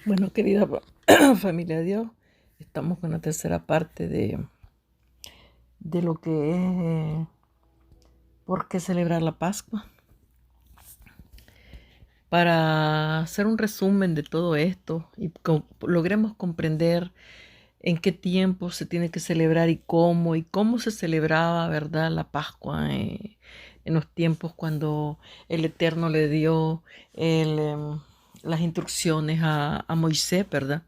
Bueno, querida familia de Dios, estamos con la tercera parte de lo que es por qué celebrar la Pascua. Para hacer un resumen de todo esto y logremos comprender en qué tiempo se tiene que celebrar y cómo se celebraba, ¿verdad? La Pascua en los tiempos cuando el Eterno le dio las instrucciones a Moisés, ¿verdad?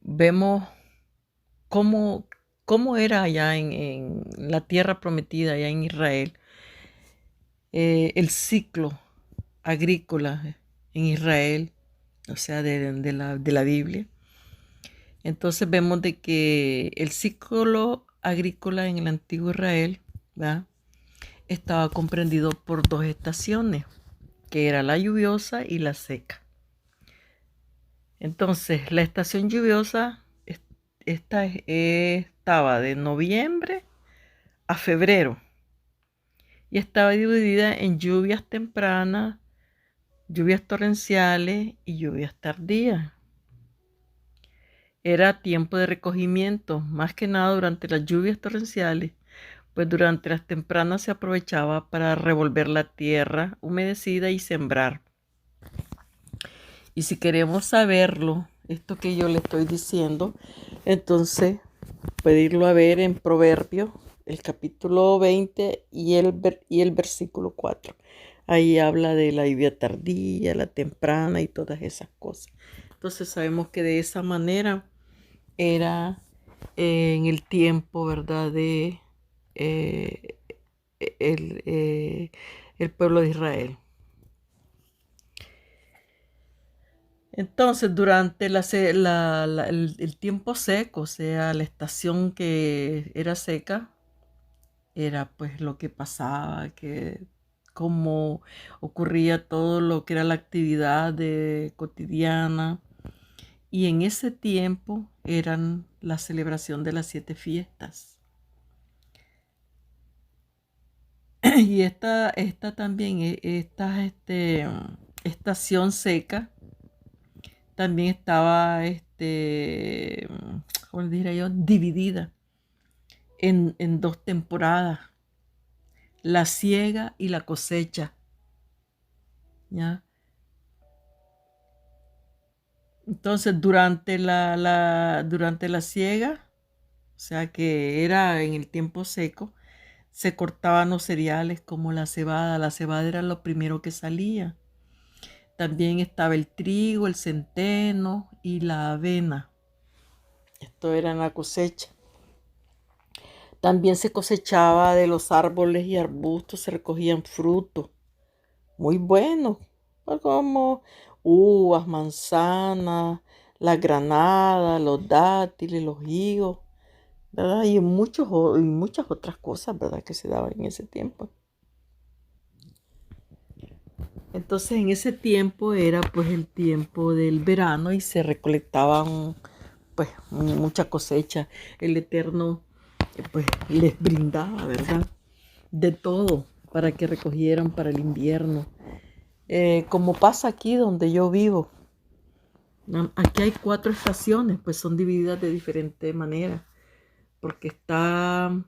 Vemos cómo, cómo era allá en la tierra prometida, allá en Israel, el ciclo agrícola en Israel, o sea, de la Biblia. Entonces vemos de que el ciclo agrícola en el antiguo Israel, ¿verdad?, estaba comprendido por dos estaciones, que era la lluviosa y la seca. Entonces, la estación lluviosa estaba de noviembre a febrero y estaba dividida en lluvias tempranas, lluvias torrenciales y lluvias tardías. Era tiempo de recogimiento, más que nada durante las lluvias torrenciales, pues durante las tempranas se aprovechaba para revolver la tierra humedecida y sembrar. Y si queremos saberlo, esto que yo le estoy diciendo, entonces puede irlo a ver en Proverbios, el capítulo 20 y el versículo 4. Ahí habla de la lluvia tardía, la temprana y todas esas cosas. Entonces sabemos que de esa manera era en el tiempo, ¿verdad?, de eh, el, eh, el pueblo de Israel. Entonces, durante el tiempo seco, o sea, la estación que era seca, era pues lo que pasaba, que cómo ocurría todo lo que era la actividad cotidiana. Y en ese tiempo eran la celebración de las 7 fiestas. Y esta también, estación seca, también estaba, ¿cómo le diría yo?, dividida en dos temporadas, la siega y la cosecha, ¿ya? Entonces, durante la siega, o sea, que era en el tiempo seco, se cortaban los cereales como la cebada. La cebada era lo primero que salía. También estaba el trigo, el centeno y la avena. Esto era en la cosecha. También se cosechaba de los árboles y arbustos, se recogían frutos muy buenos, como uvas, manzanas, la granada, los dátiles, los higos, ¿verdad? Y muchas otras cosas, ¿verdad?, que se daban en ese tiempo. Entonces en ese tiempo era pues el tiempo del verano y se recolectaban pues mucha cosecha. El Eterno pues les brindaba, ¿verdad?, de todo para que recogieran para el invierno. Como pasa aquí donde yo vivo, aquí hay 4 estaciones, pues son divididas de diferente manera, porque está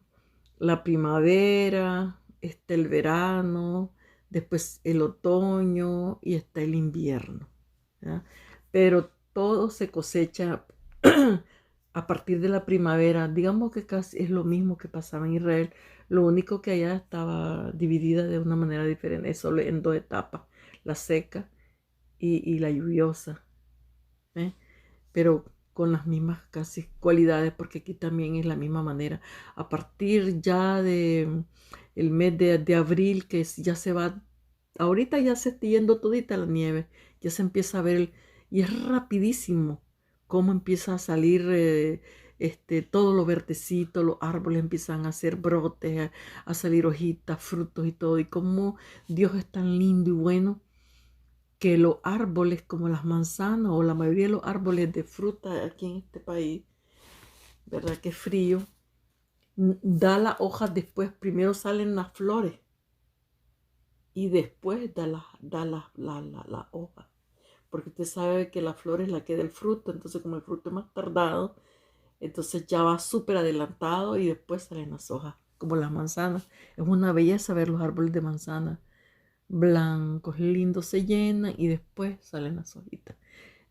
la primavera, está el verano, después el otoño y está el invierno, ¿ya? Pero todo se cosecha a partir de la primavera. Digamos que casi es lo mismo que pasaba en Israel. Lo único que allá estaba dividida de una manera diferente, solo en 2 etapas, la seca y la lluviosa, ¿eh? Pero con las mismas casi cualidades, porque aquí también es la misma manera. A partir ya de el mes de abril, que ya se va, ahorita ya se está yendo todita la nieve, ya se empieza a ver, y es rapidísimo cómo empieza a salir todo lo verdecito, los árboles empiezan a hacer brotes, a salir hojitas, frutos y todo, y cómo Dios es tan lindo y bueno, que los árboles como las manzanas o la mayoría de los árboles de fruta aquí en este país, ¿verdad?, que es frío, da las hojas después. Primero salen las flores y después da la hoja. porque usted sabe que la flor es la que da el fruto, entonces como el fruto es más tardado, entonces ya va súper adelantado y después salen las hojas, como las manzanas. Es una belleza ver los árboles de manzana blancos, lindos, se llenan y después salen las hojitas.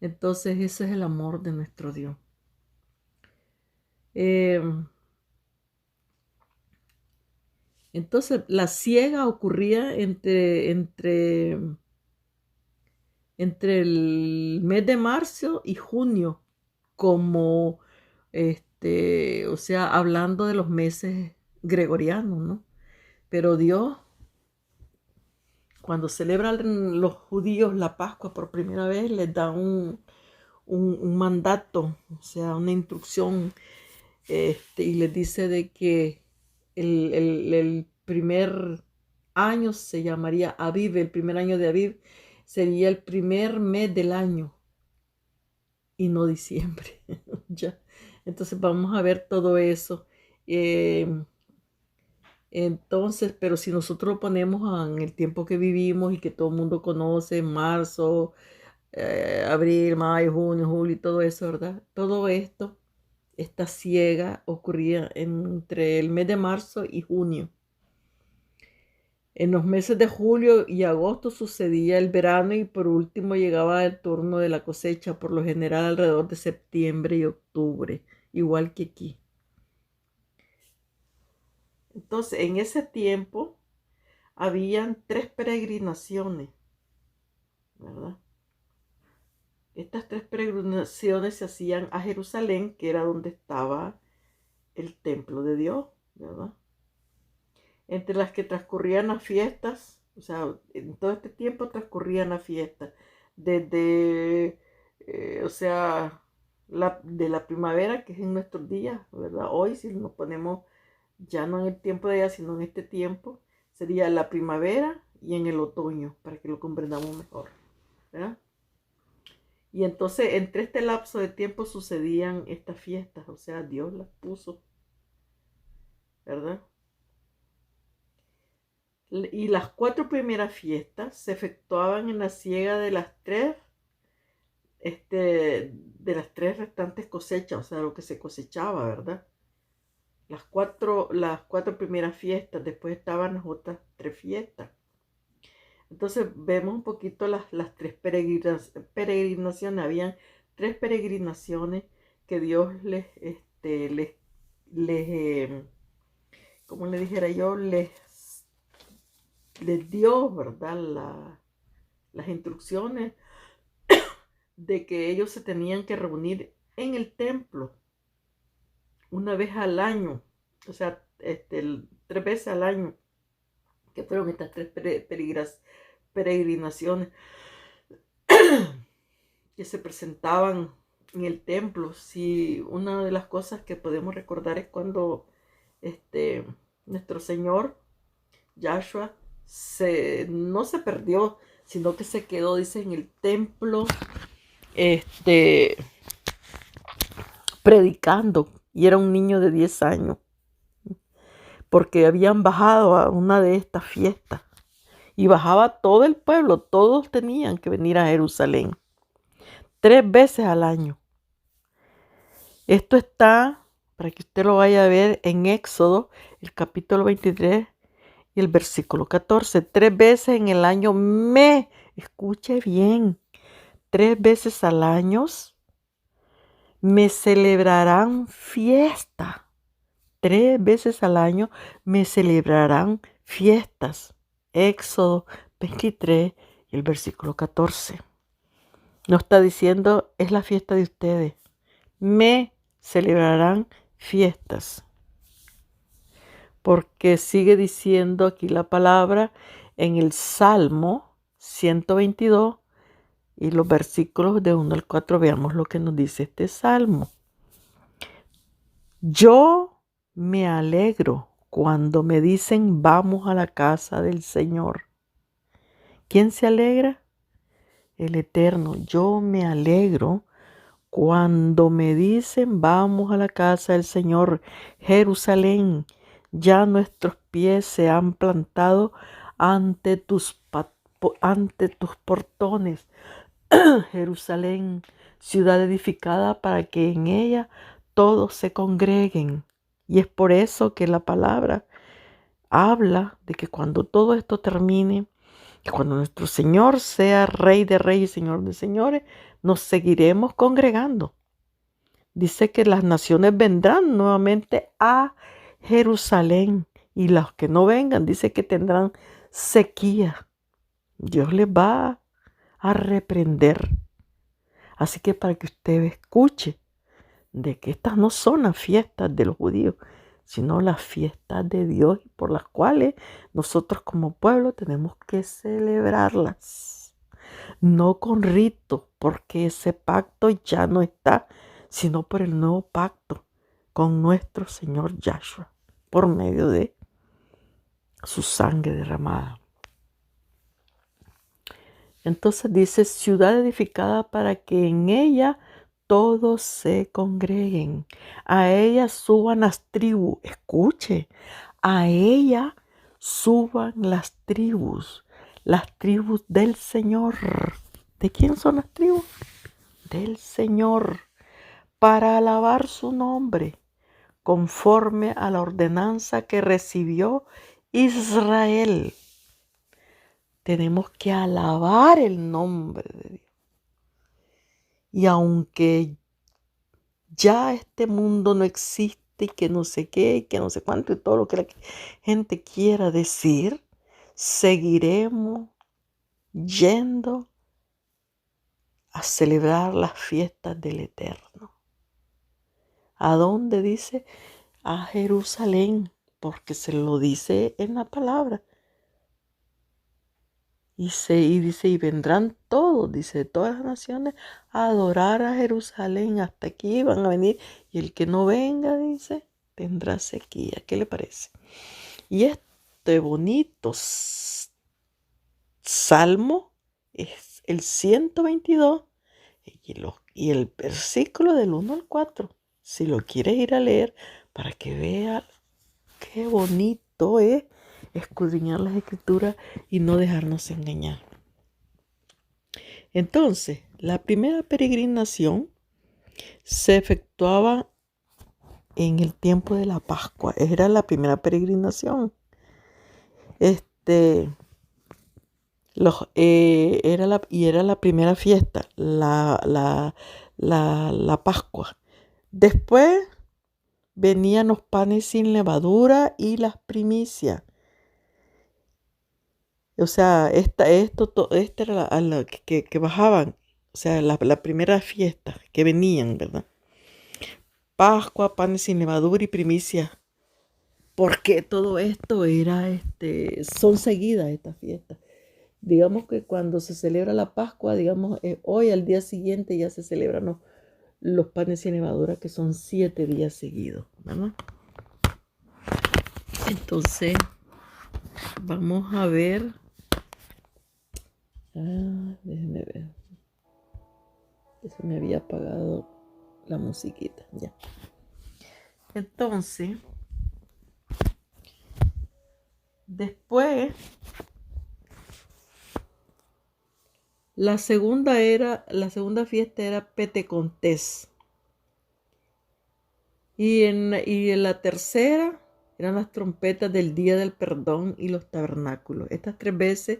Entonces ese es el amor de nuestro Dios. Eh, entonces la siega ocurría entre el mes de marzo y junio, como, o sea, hablando de los meses gregorianos, ¿no? Pero Dios, cuando celebran los judíos la Pascua por primera vez, les da un mandato, o sea, una instrucción, y les dice de que el primer año se llamaría Aviv, el primer año de Aviv sería el primer mes del año y no diciembre. Ya. Entonces vamos a ver todo eso. Entonces, pero si nosotros lo ponemos en el tiempo que vivimos y que todo el mundo conoce, marzo, abril, mayo, junio, julio y todo eso, ¿verdad? Todo esto, esta siega ocurría entre el mes de marzo y junio. En los meses de julio y agosto sucedía el verano y por último llegaba el turno de la cosecha, por lo general alrededor de septiembre y octubre, igual que aquí. Entonces, en ese tiempo habían 3 peregrinaciones, ¿verdad? Estas 3 peregrinaciones se hacían a Jerusalén, que era donde estaba el templo de Dios, ¿verdad? Entre las que transcurrían las fiestas, o sea, en todo este tiempo transcurrían las fiestas, desde, o sea, de la primavera, que es en nuestros días, ¿verdad? Hoy, si nos ponemos ya no en el tiempo de allá, sino en este tiempo, sería la primavera y en el otoño, para que lo comprendamos mejor, ¿verdad? Y entonces, entre este lapso de tiempo sucedían estas fiestas, o sea, Dios las puso, ¿verdad? Y las 4 primeras fiestas se efectuaban en la siega de las 3, de las 3 restantes cosechas, o sea, lo que se cosechaba, ¿verdad? Las cuatro primeras fiestas, después estaban las otras 3 fiestas. Entonces vemos un poquito las 3 peregrinaciones. Habían 3 peregrinaciones que Dios como le dijera yo, les dio, ¿verdad? Las instrucciones de que ellos se tenían que reunir en el templo una vez al año, o sea, 3 veces al año, que fueron estas 3 peregrinaciones que se presentaban en el templo. Sí, una de las cosas que podemos recordar es cuando nuestro Señor Yahshua no se perdió, sino que se quedó, dice, en el templo, predicando, y era un niño de 10 años, porque habían bajado a una de estas fiestas, y bajaba todo el pueblo, todos tenían que venir a Jerusalén, 3 veces al año. Esto está, para que usted lo vaya a ver, en Éxodo, el capítulo 23 y el versículo 14. 3 veces en el año escuche bien, 3 veces al año me celebrarán fiesta. 3 veces al año me celebrarán fiestas. Éxodo 23 y el versículo 14. No está diciendo es la fiesta de ustedes. Me celebrarán fiestas. Porque sigue diciendo aquí la palabra en el Salmo 122 y los versículos de 1 al 4. Veamos lo que nos dice este Salmo. Yo me alegro cuando me dicen vamos a la casa del Señor. ¿Quién se alegra? El Eterno. Yo me alegro cuando me dicen vamos a la casa del Señor. Jerusalén, ya nuestros pies se han plantado ante tus portones. Jerusalén, ciudad edificada para que en ella todos se congreguen. Y es por eso que la palabra habla de que cuando todo esto termine, que cuando nuestro Señor sea Rey de Reyes y Señor de Señores, nos seguiremos congregando. Dice que las naciones vendrán nuevamente a Jerusalén y los que no vengan, dice que tendrán sequía. Dios les va a reprender. Así que para que usted escuche de que estas no son las fiestas de los judíos, sino las fiestas de Dios por las cuales nosotros como pueblo tenemos que celebrarlas. No con rito, porque ese pacto ya no está, sino por el nuevo pacto con nuestro Señor Yahshua, por medio de su sangre derramada. Entonces dice, ciudad edificada para que en ella todos se congreguen. A ella suban las tribus. Escuche, a ella suban las tribus del Señor. ¿De quién son las tribus? Del Señor, para alabar su nombre, conforme a la ordenanza que recibió Israel. Tenemos que alabar el nombre de Dios. Y aunque ya este mundo no existe y que no sé qué, y que no sé cuánto y todo lo que la gente quiera decir, seguiremos yendo a celebrar las fiestas del Eterno. ¿A dónde dice? A Jerusalén, porque se lo dice en la palabra. Y dice, y vendrán todos, dice, de todas las naciones, a adorar a Jerusalén. Hasta aquí van a venir. Y el que no venga, dice, tendrá sequía. ¿Qué le parece? Y este bonito salmo es el 122 y el versículo del 1 al 4. Si lo quieres ir a leer para que veas qué bonito es escudriñar las escrituras y no dejarnos engañar. Entonces, la primera peregrinación se efectuaba en el tiempo de la Pascua. Era la primera peregrinación. Era la primera fiesta, la Pascua. Después venían los panes sin levadura y las primicias. O sea, esta era la que bajaban, o sea, la primera fiesta que venían, ¿verdad? Pascua, panes sin levadura y primicia. Porque todo esto son seguidas estas fiestas. Digamos que cuando se celebra la Pascua, digamos, hoy al día siguiente ya se celebran los panes sin levadura, que son 7 días seguidos, ¿verdad? Entonces, vamos a ver. Déjenme ver. Se me había apagado la musiquita, ya. Entonces, después, la segunda fiesta era Pentecostés. Y en la tercera eran las trompetas del Día del Perdón y los tabernáculos. Estas 3 veces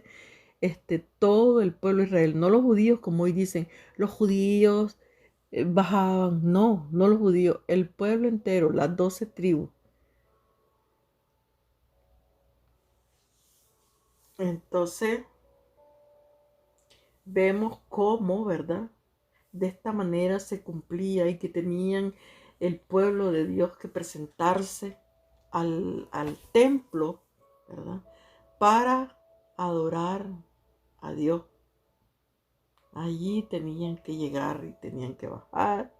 todo el pueblo de Israel, no los judíos como hoy dicen, los judíos bajaban, no los judíos, el pueblo entero, las 12 tribus. Entonces, vemos cómo, ¿verdad? De esta manera se cumplía y que tenían el pueblo de Dios que presentarse al templo, ¿verdad? Para adorar a Dios. Allí tenían que llegar y tenían que bajar,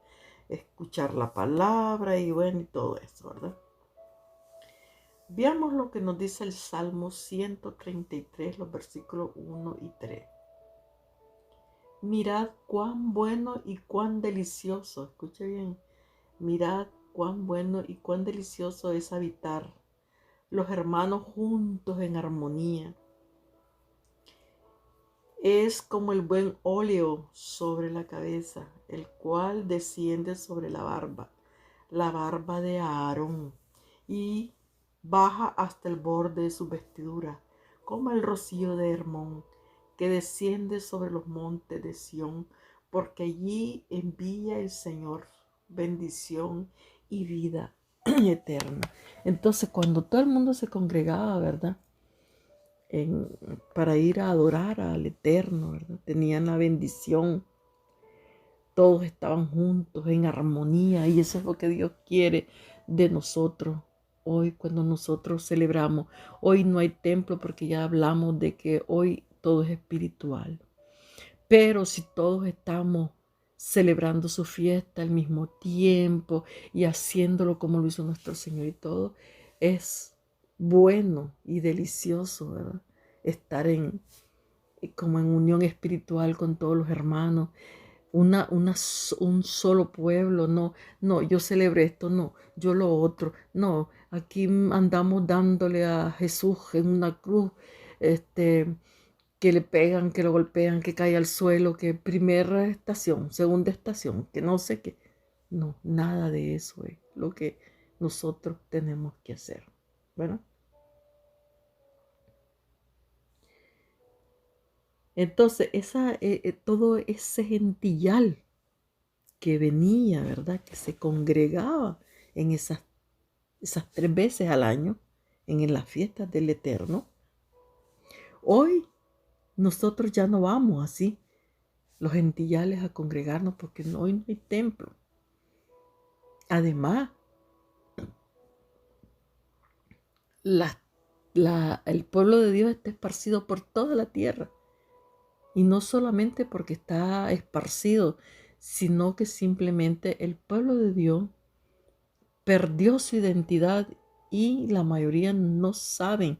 escuchar la palabra y bueno, y todo eso, ¿verdad? Veamos lo que nos dice el Salmo 133, los versículos 1 y 3. Mirad cuán bueno y cuán delicioso, escuche bien, mirad cuán bueno y cuán delicioso es habitar los hermanos juntos en armonía. Es como el buen óleo sobre la cabeza, el cual desciende sobre la barba de Aarón, y baja hasta el borde de su vestidura, como el rocío de Hermón, que desciende sobre los montes de Sión, porque allí envía el Señor bendición y vida eterna. Entonces, cuando todo el mundo se congregaba, ¿verdad? Para ir a adorar al Eterno, ¿verdad? Tenían la bendición, todos estaban juntos en armonía, y eso es lo que Dios quiere de nosotros. Hoy cuando nosotros celebramos, hoy no hay templo porque ya hablamos de que hoy todo es espiritual, pero si todos estamos celebrando su fiesta al mismo tiempo y haciéndolo como lo hizo nuestro Señor y todo, es bueno y delicioso, ¿verdad? Estar como en unión espiritual con todos los hermanos, un solo pueblo. No, yo celebré esto, no, yo lo otro, no, aquí andamos dándole a Jesús en una cruz, que le pegan, que lo golpean, que cae al suelo, que primera estación, segunda estación, que no sé qué. No, nada de eso es lo que nosotros tenemos que hacer, ¿verdad? Entonces, todo ese gentillal que venía, ¿verdad? Que se congregaba en esas 3 veces al año, en las fiestas del Eterno. Hoy nosotros ya no vamos así, los gentillales, a congregarnos, porque hoy no hay templo. Además, el pueblo de Dios está esparcido por toda la tierra. Y no solamente porque está esparcido, sino que simplemente el pueblo de Dios perdió su identidad, y la mayoría no saben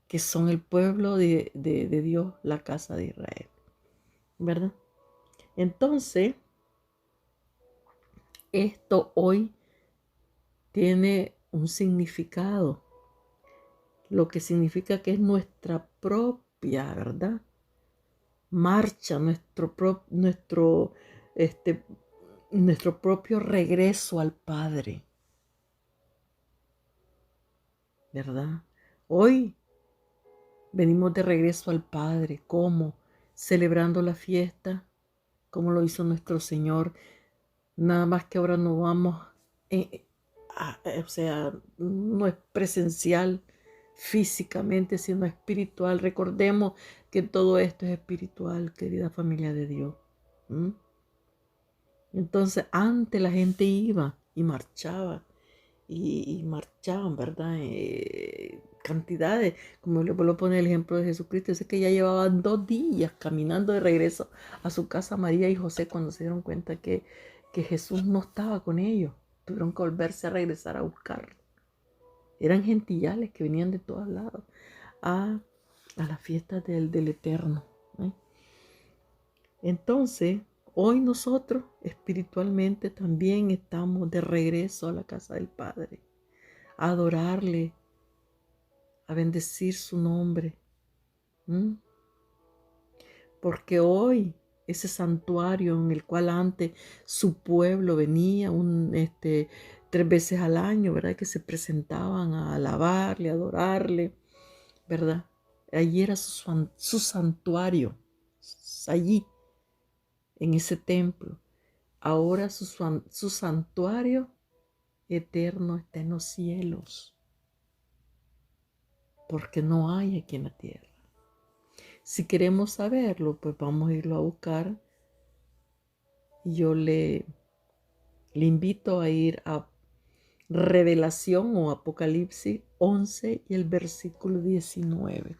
que son el pueblo de Dios, la casa de Israel, ¿verdad? Entonces, esto hoy tiene un significado, lo que significa que es nuestra propia, ¿verdad? Marcha, nuestro propio regreso al Padre, ¿verdad? Hoy venimos de regreso al Padre. ¿Cómo? Celebrando la fiesta, como lo hizo nuestro Señor. Nada más que ahora no vamos, o sea, no es presencial físicamente, sino espiritual. Recordemos que todo esto es espiritual, querida familia de Dios. Entonces, antes la gente iba y marchaba, y marchaban, ¿verdad? Cantidades, como le vuelvo a poner el ejemplo de Jesucristo. Dice que ya llevaban 2 días caminando de regreso a su casa, María y José, cuando se dieron cuenta que Jesús no estaba con ellos. Tuvieron que volverse a regresar a buscarlo. Eran gentillales que venían de todos lados a las fiestas del Eterno, ¿eh? Entonces, hoy nosotros espiritualmente también estamos de regreso a la casa del Padre, a adorarle, a bendecir su nombre. Porque hoy ese santuario en el cual antes su pueblo venía 3 veces al año, ¿verdad? Que se presentaban a alabarle, a adorarle, ¿verdad? Allí era su santuario, allí, en ese templo. Ahora su santuario eterno está en los cielos, porque no hay aquí en la tierra. Si queremos saberlo, pues vamos a irlo a buscar. Yo le invito a ir a Revelación o Apocalipsis 11 y el versículo 19.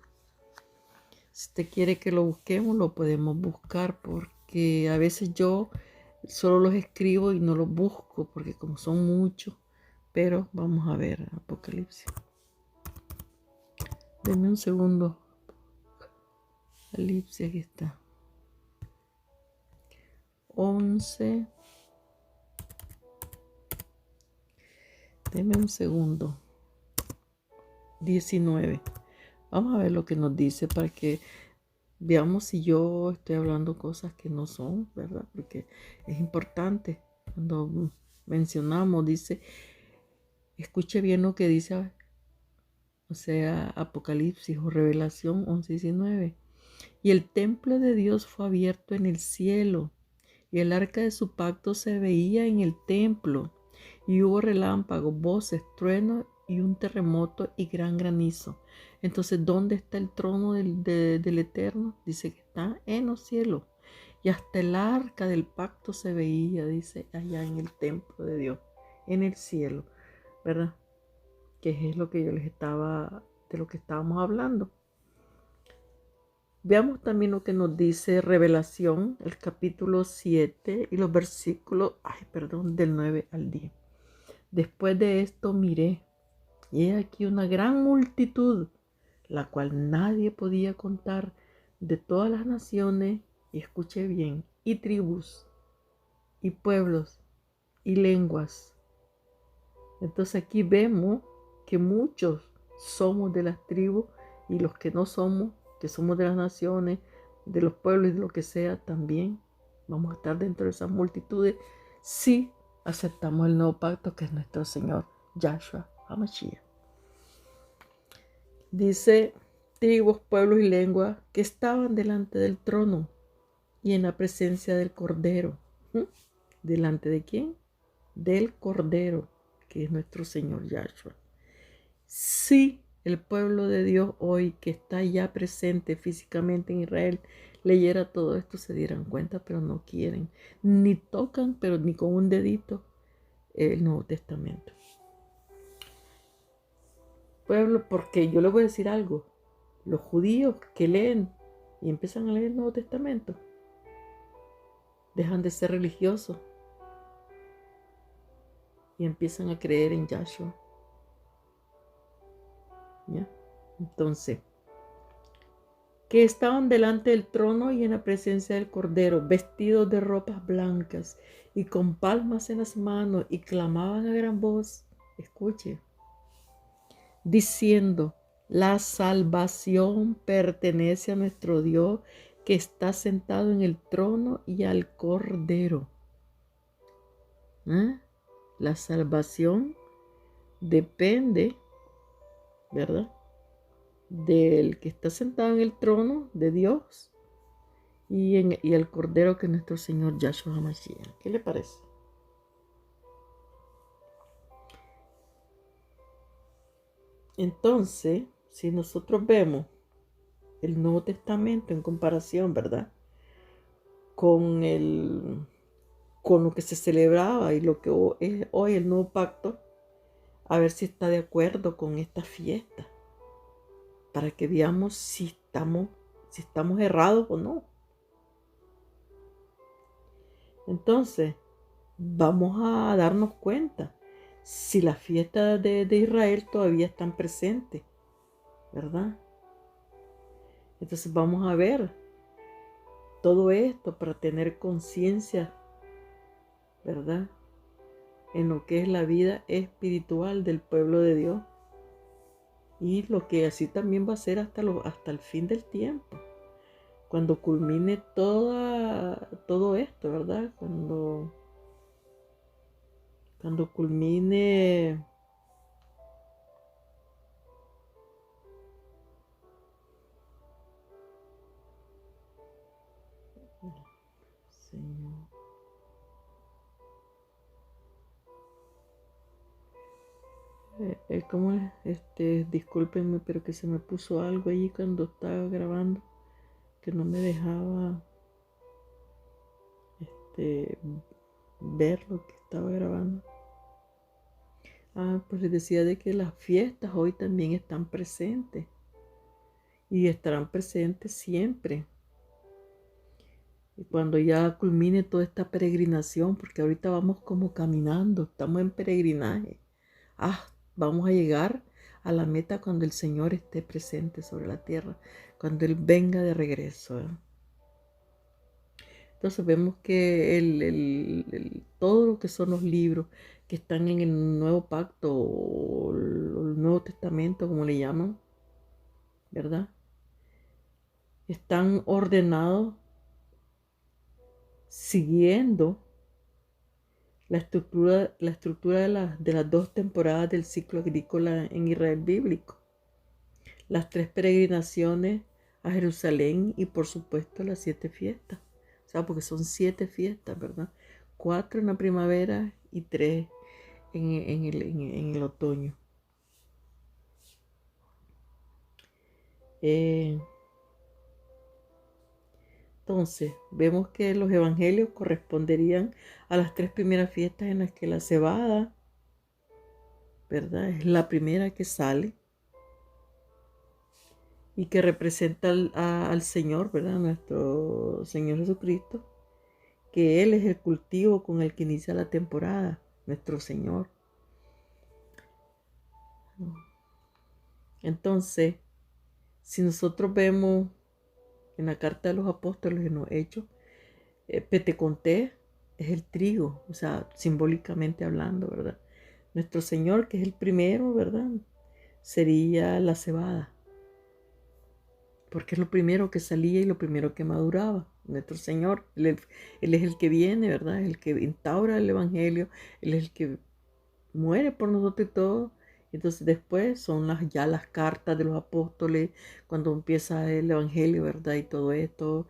Si usted quiere que lo busquemos, lo podemos buscar, porque a veces yo solo los escribo y no los busco, porque como son muchos. Pero vamos a ver Apocalipsis. Denme un segundo. Apocalipsis, aquí está. 11. Denme un segundo. 19. Vamos a ver lo que nos dice para que Veamos si yo estoy hablando cosas que no son, ¿verdad? Porque es importante. Cuando mencionamos, dice, escuche bien lo que dice, o sea, Apocalipsis o Revelación 11:19. Y el templo de Dios fue abierto en el cielo, y el arca de su pacto se veía en el templo, y hubo relámpagos, voces, truenos y un terremoto y gran granizo. Entonces, ¿dónde está el trono del Eterno? Dice que está en los cielos. Y hasta el arca del pacto se veía, dice, allá en el templo de Dios, en el cielo, ¿verdad? Que es lo que yo les estaba, de lo que estábamos hablando. Veamos también lo que nos dice Revelación, el capítulo 7 y los versículos, del 9 al 10. Después de esto miré, y he aquí una gran multitud, la cual nadie podía contar, de todas las naciones, y escuche bien, y tribus, y pueblos, y lenguas. Entonces aquí vemos que muchos somos de las tribus, y los que no somos, que somos de las naciones, de los pueblos y de lo que sea, también vamos a estar dentro de esas multitudes si aceptamos el nuevo pacto que es nuestro Señor Yahshua HaMashiach. Dice, tribus, pueblos y lenguas que estaban delante del trono y en la presencia del Cordero. ¿Delante de quién? Del Cordero, que es nuestro Señor Yahshua. Si el pueblo de Dios hoy, que está ya presente físicamente en Israel, leyera todo esto, se dieran cuenta, pero no quieren. Ni tocan, pero ni con un dedito, el Nuevo Testamento. Pueblo, porque yo les voy a decir algo. Los judíos que leen y empiezan a leer el Nuevo Testamento, dejan de ser religiosos y empiezan a creer en Yahshua. ¿Ya? Entonces, que estaban delante del trono y en la presencia del Cordero, vestidos de ropas blancas y con palmas en las manos, y clamaban a gran voz, escuche, diciendo, la salvación pertenece a nuestro Dios, que está sentado en el trono, y al Cordero. La salvación depende, ¿verdad?, del que está sentado en el trono de Dios y el Cordero, que es nuestro Señor Yahshua HaMashiach. ¿Qué le parece? Entonces, si nosotros vemos el Nuevo Testamento en comparación, ¿verdad?, con lo que se celebraba y lo que es hoy el nuevo pacto, a ver si está de acuerdo con esta fiesta, para que veamos si estamos errados o no. Entonces, vamos a darnos cuenta si las fiestas de Israel todavía están presentes, ¿verdad? Entonces vamos a ver todo esto para tener conciencia, ¿verdad?, en lo que es la vida espiritual del pueblo de Dios, y lo que así también va a ser hasta el fin del tiempo, cuando culmine todo esto, ¿verdad? Cuando culmine Señor. Discúlpenme, pero que se me puso algo ahí cuando estaba grabando, que no me dejaba ver lo que estaba grabando. Pues les decía de que las fiestas hoy también están presentes y estarán presentes siempre. Y cuando ya culmine toda esta peregrinación, porque ahorita vamos como caminando, estamos en peregrinaje. Vamos a llegar a la meta cuando el Señor esté presente sobre la tierra, cuando Él venga de regreso, ¿eh? Entonces vemos que todo lo que son los libros que están en el Nuevo Pacto o el Nuevo Testamento, como le llaman, ¿verdad?, están ordenados siguiendo la estructura de las dos temporadas del ciclo agrícola en Israel bíblico. Las 3 peregrinaciones a Jerusalén y por supuesto las 7 fiestas. O sea, porque son 7 fiestas, ¿verdad? 4 en la primavera y 3 en el otoño. Entonces, vemos que los evangelios corresponderían a las 3 primeras fiestas en las que la cebada, ¿verdad? Es la primera que sale y que representa al Señor, ¿verdad? Nuestro Señor Jesucristo, que Él es el cultivo con el que inicia la temporada, nuestro Señor. Entonces, si nosotros vemos en la carta de los apóstoles, en los Hechos, Pentecostés es el trigo, o sea, simbólicamente hablando, ¿verdad? Nuestro Señor, que es el primero, ¿verdad? Sería la cebada, porque es lo primero que salía y lo primero que maduraba. Nuestro Señor, Él es el que viene, ¿verdad? El que instaura el Evangelio, Él es el que muere por nosotros y todo. Entonces después son ya las cartas de los apóstoles, cuando empieza el Evangelio, ¿verdad? Y todo esto,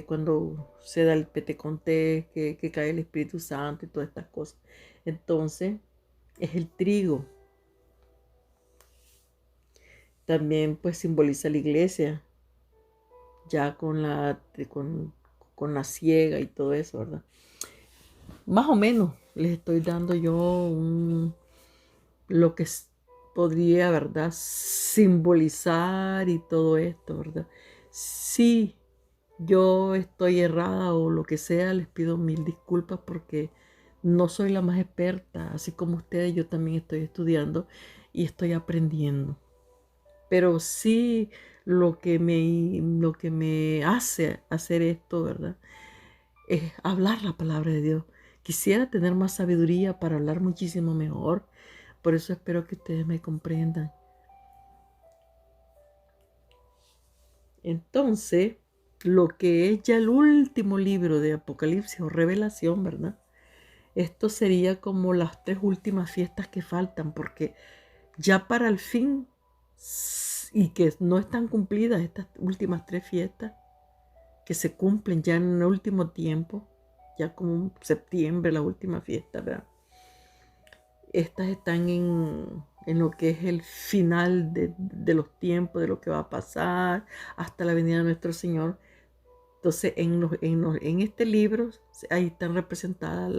cuando se da el Pentecostés, que cae el Espíritu Santo y todas estas cosas. Entonces, es el trigo. También pues simboliza la iglesia, ya con la siega y todo eso, ¿verdad? Más o menos les estoy dando yo lo que podría, ¿verdad? Simbolizar y todo esto, ¿verdad? Si yo estoy errada o lo que sea, les pido mil disculpas porque no soy la más experta. Así como ustedes, yo también estoy estudiando y estoy aprendiendo. Pero sí lo que me hace hacer esto, ¿verdad? Es hablar la palabra de Dios. Quisiera tener más sabiduría para hablar muchísimo mejor. Por eso espero que ustedes me comprendan. Entonces, lo que es ya el último libro de Apocalipsis o Revelación, ¿verdad? Esto sería como las 3 últimas fiestas que faltan, porque ya para el fin, y que no están cumplidas estas últimas 3 fiestas, que se cumplen ya en el último tiempo, ya como septiembre, la última fiesta, ¿verdad? Estas están en lo que es el final de los tiempos, de lo que va a pasar hasta la venida de nuestro Señor. Entonces, en este libro, ahí están representadas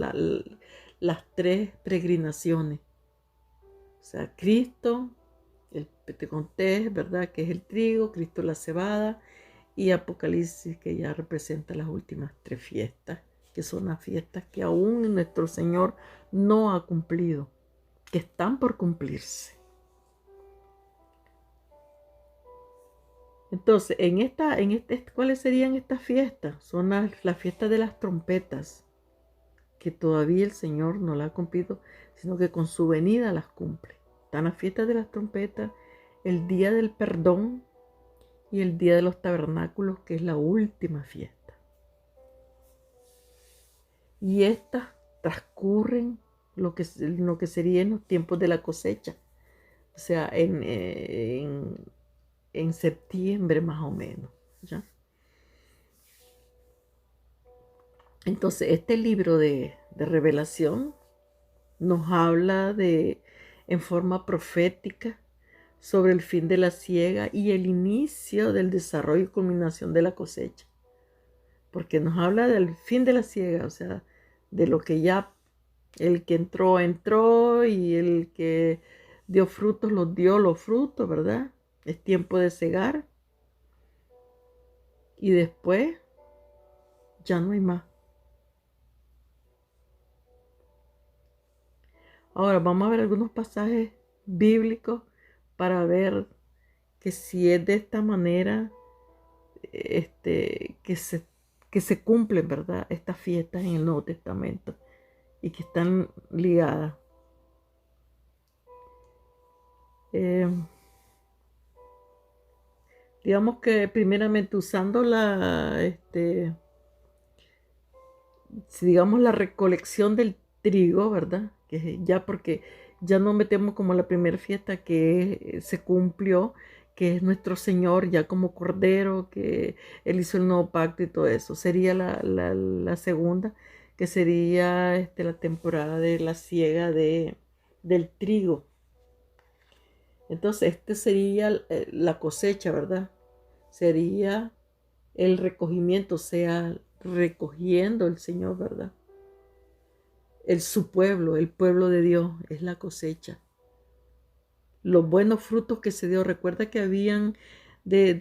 las 3 peregrinaciones. O sea, Cristo, el Pentecostés, ¿verdad? Que es el trigo, Cristo la cebada, y Apocalipsis, que ya representa las últimas 3 fiestas, que son las fiestas que aún nuestro Señor no ha cumplido, que están por cumplirse. Entonces, ¿cuáles serían estas fiestas? Son las fiestas de las trompetas, que todavía el Señor no las ha cumplido, sino que con su venida las cumple. Están las fiestas de las trompetas, el día del perdón y el día de los tabernáculos, que es la última fiesta. Y estas transcurren lo que sería en los tiempos de la cosecha, o sea, en septiembre más o menos, ¿ya? Entonces, este libro de Revelación nos habla en forma profética sobre el fin de la siega y el inicio del desarrollo y culminación de la cosecha. Porque nos habla del fin de la siega, o sea, de lo que ya el que entró y el que dio frutos, dio los frutos, ¿verdad? Es tiempo de cegar y después ya no hay más. Ahora vamos a ver algunos pasajes bíblicos para ver que si es de esta manera, que se cumplen, ¿verdad? Estas fiestas en el Nuevo Testamento y que están ligadas. digamos que primeramente usando digamos la recolección del trigo, ¿verdad? Que ya porque ya no metemos como la primera fiesta que se cumplió, que es nuestro Señor ya como Cordero, que Él hizo el nuevo pacto y todo eso. Sería la segunda, que sería la temporada de la siega del trigo. Entonces, sería la cosecha, ¿verdad? Sería el recogimiento, o sea, recogiendo el Señor, ¿verdad? Su pueblo, el pueblo de Dios, es la cosecha. Los buenos frutos que se dio. Recuerda que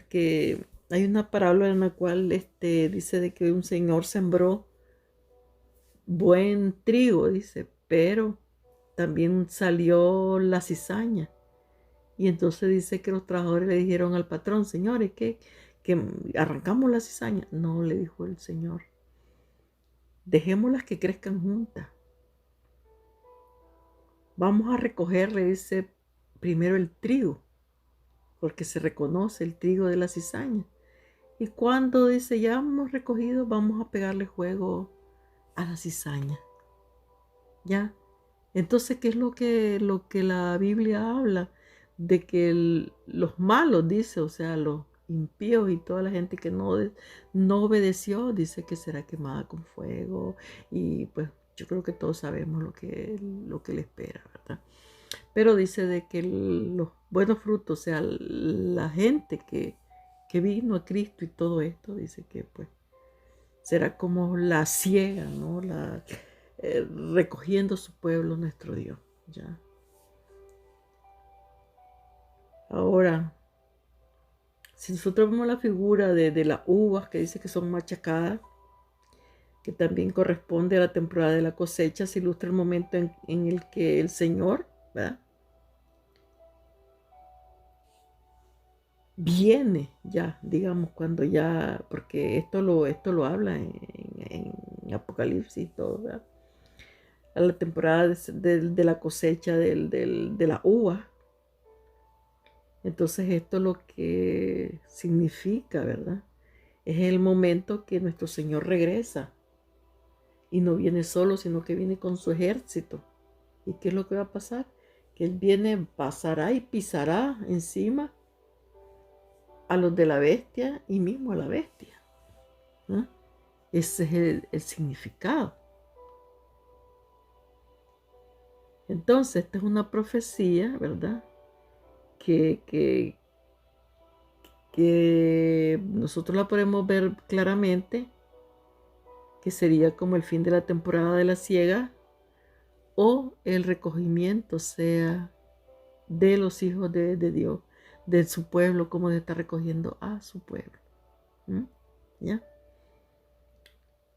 que hay una parábola en la cual dice de que un señor sembró buen trigo, dice, pero también salió la cizaña. Y entonces dice que los trabajadores le dijeron al patrón, señores, que arrancamos la cizaña. No, le dijo el Señor, dejémoslas que crezcan juntas. Vamos a recoger, le dice, primero el trigo, porque se reconoce el trigo de la cizaña. Y cuando dice, ya hemos recogido, vamos a pegarle fuego a la cizaña. ¿Ya? Entonces, ¿qué es lo que la Biblia habla? De que los malos, dice, o sea, los impíos y toda la gente que no obedeció, dice que será quemada con fuego. Y pues yo creo que todos sabemos lo que le espera, ¿verdad? Pero dice de que los buenos frutos, o sea, la gente que vino a Cristo y todo esto, dice que pues será como la siega, ¿no? Recogiendo su pueblo, nuestro Dios, ¿ya? Ahora, si nosotros vemos la figura de las uvas que dice que son machacadas, que también corresponde a la temporada de la cosecha, se ilustra el momento en el que el Señor, ¿verdad?, viene ya, digamos, cuando ya, porque esto lo habla en Apocalipsis y todo, ¿verdad? A la temporada de la cosecha de la uva. Entonces esto lo que significa, ¿verdad? Es el momento que nuestro Señor regresa y no viene solo, sino que viene con su ejército. ¿Y qué es lo que va a pasar? Que Él viene, pasará y pisará encima a los de la bestia y mismo a la bestia, ¿no? Ese es el significado. Entonces, esta es una profecía, ¿verdad? Que nosotros la podemos ver claramente, que sería como el fin de la temporada de la siega o el recogimiento, sea de los hijos de Dios, de su pueblo, como de estar recogiendo a su pueblo. ¿Ya?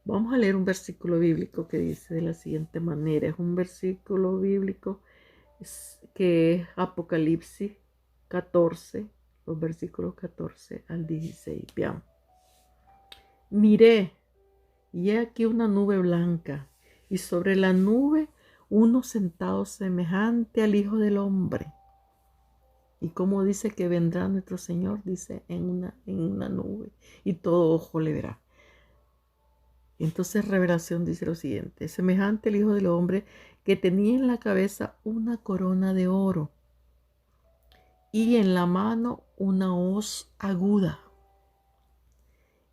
Vamos a leer un versículo bíblico que dice de la siguiente manera. Es un versículo bíblico que es Apocalipsis 14, los versículos 14 al 16. Veamos. Miré, y he aquí una nube blanca, y sobre la nube uno sentado semejante al Hijo del Hombre. Y como dice que vendrá nuestro Señor, dice en una nube, y todo ojo le verá. Entonces Revelación dice lo siguiente: semejante al Hijo del Hombre, que tenía en la cabeza una corona de oro y en la mano una hoz aguda.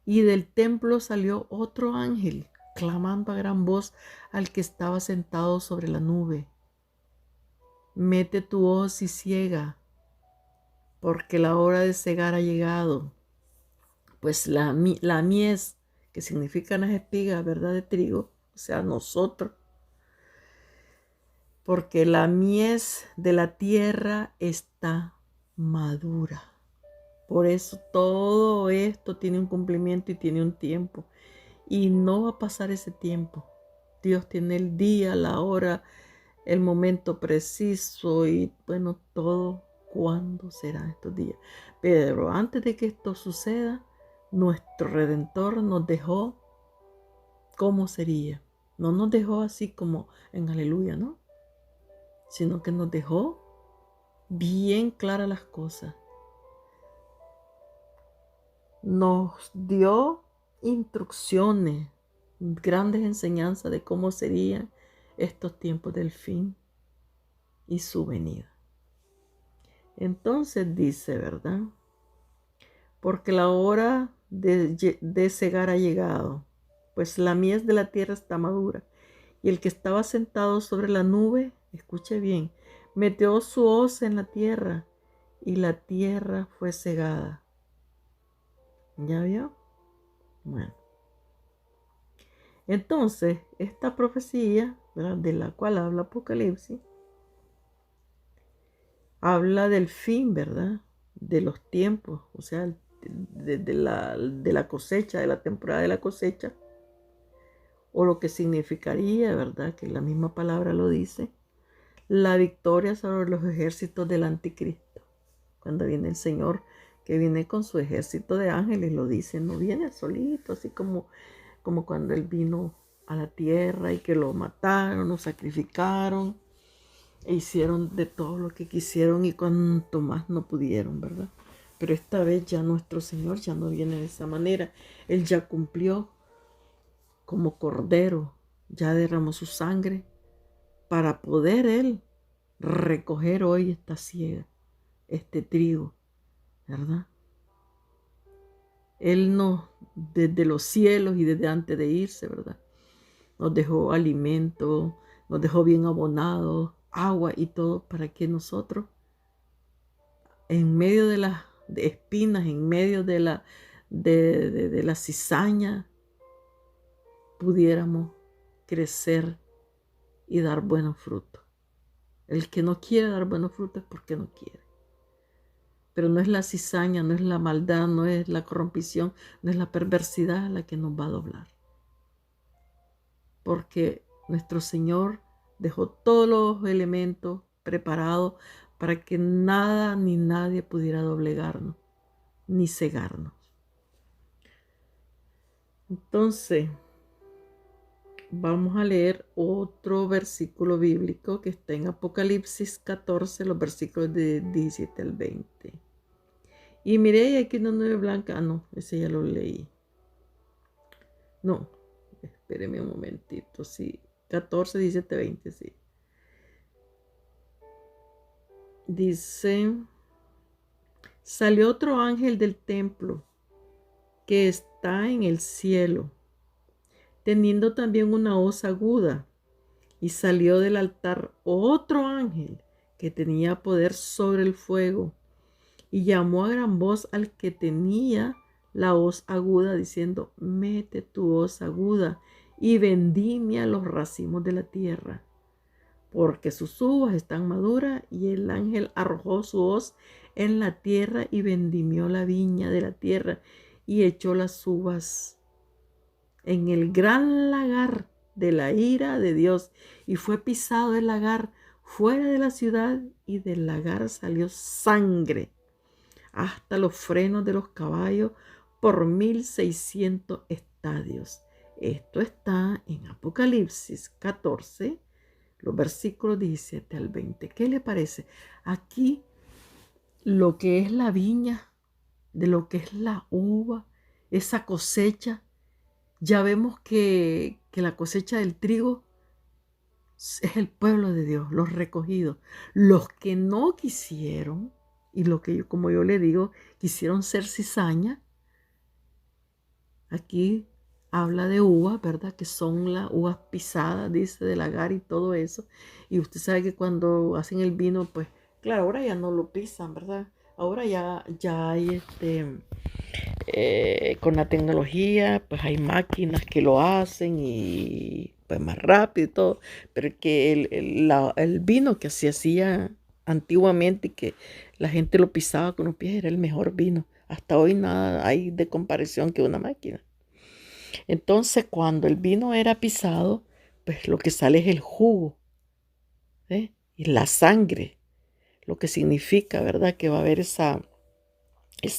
Y del templo salió otro ángel, clamando a gran voz al que estaba sentado sobre la nube: mete tu hoz y ciega, porque la hora de cegar ha llegado. Pues la mies, que significan las espigas, ¿verdad?, de trigo, o sea, nosotros, porque la mies de la tierra está madura. Por eso todo esto tiene un cumplimiento y tiene un tiempo. Y no va a pasar ese tiempo. Dios tiene el día, la hora, el momento preciso y bueno, todo cuándo serán estos días. Pero antes de que esto suceda, nuestro Redentor nos dejó cómo sería. No nos dejó así como en Aleluya, ¿no? Sino que nos dejó bien claras las cosas. nos dio instrucciones, grandes enseñanzas de cómo serían estos tiempos del fin y su venida. Entonces dice, ¿verdad? Porque la hora de cegar ha llegado, pues la mies de la tierra está madura. Y el que estaba sentado sobre la nube, escuche bien, metió su hoz en la tierra y la tierra fue cegada. ¿Ya vio? Bueno. Entonces, esta profecía, ¿verdad?, de la cual habla Apocalipsis, habla del fin, ¿verdad?, de los tiempos, o sea, de la cosecha, de la temporada de la cosecha, o lo que significaría, ¿verdad?, que la misma palabra lo dice, la victoria sobre los ejércitos del anticristo. Cuando viene el Señor, que viene con su ejército de ángeles, lo dice, no viene solito, así como cuando Él vino a la tierra y que lo mataron, lo sacrificaron, e hicieron de todo lo que quisieron y cuanto más no pudieron, ¿verdad? Pero esta vez ya nuestro Señor ya no viene de esa manera. Él ya cumplió como cordero, ya derramó su sangre para poder Él recoger hoy esta siega, este trigo, ¿verdad? Él nos, desde los cielos y desde antes de irse, ¿verdad?, nos dejó alimento, nos dejó bien abonados, agua y todo para que nosotros, en medio de las espinas, en medio de la cizaña, pudiéramos crecer y dar buenos frutos. El que no quiere dar buenos frutos es porque no quiere. Pero no es la cizaña, no es la maldad, no es la corrompición, no es la perversidad la que nos va a doblar. Porque nuestro Señor dejó todos los elementos preparados para que nada ni nadie pudiera doblegarnos, ni cegarnos. Entonces, vamos a leer otro versículo bíblico que está en Apocalipsis 14, los versículos de 17 al 20. Y miré aquí una nube blanca. Ah, no, ese ya lo leí. No, espéreme un momentito, sí. 14, 17, 20, sí. Dice, salió otro ángel del templo que está en el cielo, teniendo también una hoz aguda, y salió del altar otro ángel que tenía poder sobre el fuego, y llamó a gran voz al que tenía la hoz aguda, diciendo, mete tu hoz aguda y vendimia los racimos de la tierra, porque sus uvas están maduras. Y el ángel arrojó su hoz en la tierra y vendimió la viña de la tierra y echó las uvas en el gran lagar de la ira de Dios, y fue pisado el lagar fuera de la ciudad, y del lagar salió sangre hasta los frenos de los caballos por 1600 estadios. Esto está en Apocalipsis 14, los versículos 17 al 20. ¿Qué le parece? Aquí lo que es la viña, de lo que es la uva, esa cosecha, ya vemos que la cosecha del trigo es el pueblo de Dios, los recogidos, los que no quisieron, y lo que yo, como yo le digo, quisieron ser cizaña. Aquí habla de uvas, ¿verdad? Que son las uvas pisadas, dice, del lagar y todo eso. Y usted sabe que cuando hacen el vino, pues, claro, ahora ya no lo pisan, ¿verdad? Ahora ya hay con la tecnología, pues hay máquinas que lo hacen y pues más rápido y todo. Pero que el vino que se hacía antiguamente y que la gente lo pisaba con los pies era el mejor vino. Hasta hoy nada hay de comparación que una máquina. Entonces, cuando el vino era pisado, pues lo que sale es el jugo, ¿eh? Y la sangre, lo que significa, ¿verdad?, que va a haber esa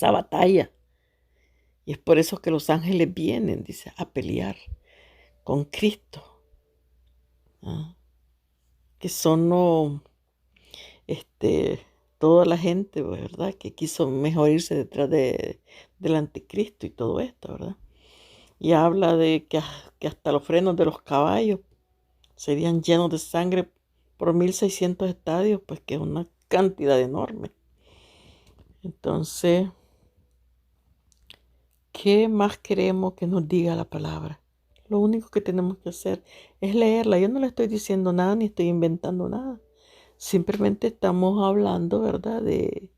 batalla. Y es por eso que los ángeles vienen, dice, a pelear con Cristo, ¿ah? Que son, no, toda la gente, ¿verdad? Que quiso mejor irse detrás del anticristo y todo esto, ¿verdad? Y habla de que hasta los frenos de los caballos serían llenos de sangre por 1600 estadios, pues que es una cantidad enorme. Entonces, ¿qué más queremos que nos diga la palabra? Lo único que tenemos que hacer es leerla. Yo no le estoy diciendo nada ni estoy inventando nada. Simplemente estamos hablando, ¿verdad? De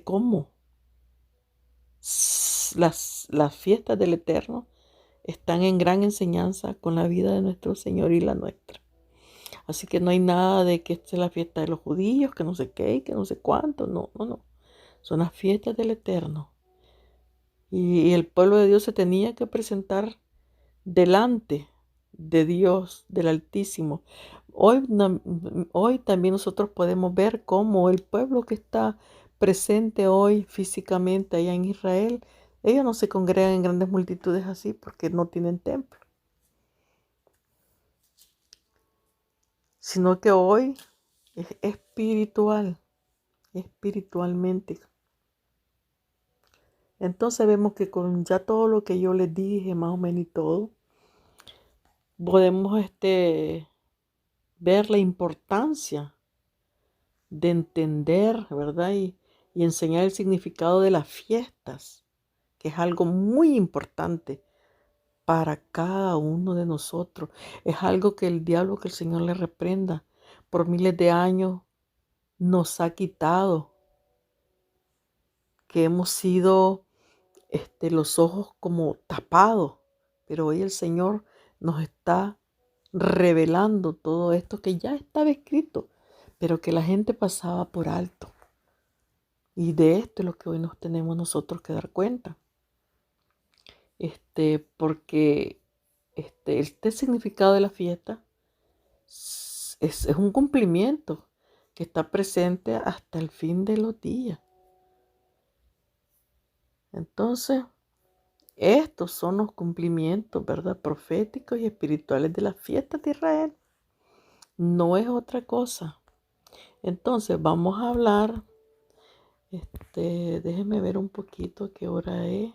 cómo las fiestas del Eterno están en gran enseñanza con la vida de nuestro Señor y la nuestra. Así que no hay nada de que esta es la fiesta de los judíos, que no sé qué, que no sé cuánto. No, no, no. Son las fiestas del Eterno. Y el pueblo de Dios se tenía que presentar delante de Dios, del Altísimo. Hoy también nosotros podemos ver cómo el pueblo que está presente hoy físicamente allá en Israel, ellos no se congregan en grandes multitudes así porque no tienen templo, sino que hoy es espiritual, espiritualmente. Entonces vemos que con ya todo lo que yo les dije, más o menos y todo, podemos ver la importancia de entender, ¿verdad? Y enseñar el significado de las fiestas, que es algo muy importante para cada uno de nosotros. Es algo que el diablo, que el Señor le reprenda, por miles de años nos ha quitado, que hemos sido los ojos como tapados, pero hoy el Señor nos está revelando todo esto que ya estaba escrito, pero que la gente pasaba por alto. Y de esto es lo que hoy nos tenemos nosotros que dar cuenta. Porque este significado de la fiesta es un cumplimiento que está presente hasta el fin de los días. Entonces, estos son los cumplimientos, ¿verdad? Proféticos y espirituales de las fiestas de Israel. No es otra cosa. Entonces, vamos a hablar. Déjenme ver un poquito qué hora es.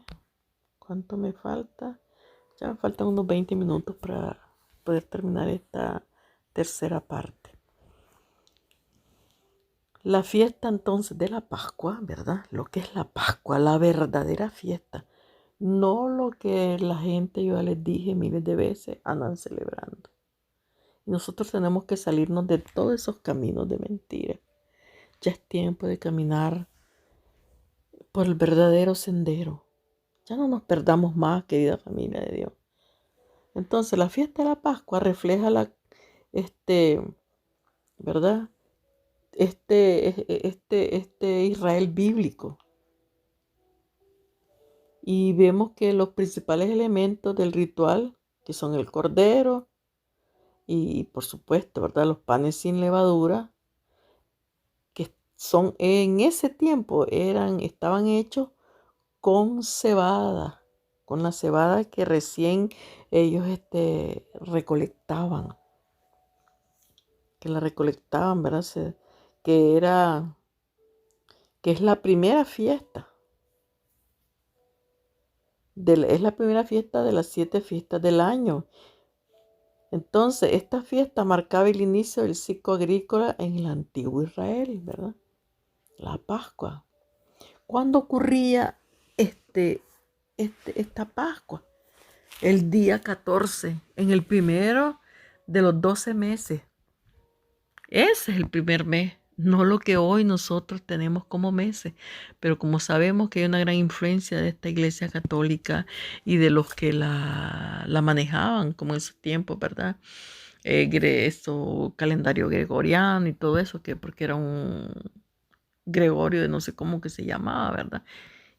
¿Cuánto me falta? Ya me faltan unos 20 minutos para poder terminar esta tercera parte. La fiesta entonces de la Pascua, ¿verdad? Lo que es la Pascua, la verdadera fiesta. No lo que la gente, yo ya les dije miles de veces, andan celebrando. Y nosotros tenemos que salirnos de todos esos caminos de mentira. Ya es tiempo de caminar por el verdadero sendero. Ya no nos perdamos más, querida familia de Dios. Entonces, la fiesta de la Pascua refleja ¿verdad? Este Israel bíblico. Y vemos que los principales elementos del ritual, que son el cordero y por supuesto, ¿verdad? Los panes sin levadura, que son en ese tiempo estaban hechos con cebada, con la cebada que recién ellos recolectaban, ¿verdad? Que es la primera fiesta. Es la primera fiesta de las 7 fiestas del año. Entonces, esta fiesta marcaba el inicio del ciclo agrícola en el antiguo Israel, ¿verdad? La Pascua. ¿Cuándo ocurría esta Pascua? El día 14, en el primero de los 12 meses. Ese es el primer mes, no lo que hoy nosotros tenemos como meses, pero como sabemos que hay una gran influencia de esta iglesia católica y de los que la manejaban como en esos tiempos, ¿verdad? Eso, calendario gregoriano y todo eso, porque era un Gregorio de no sé cómo que se llamaba, ¿verdad?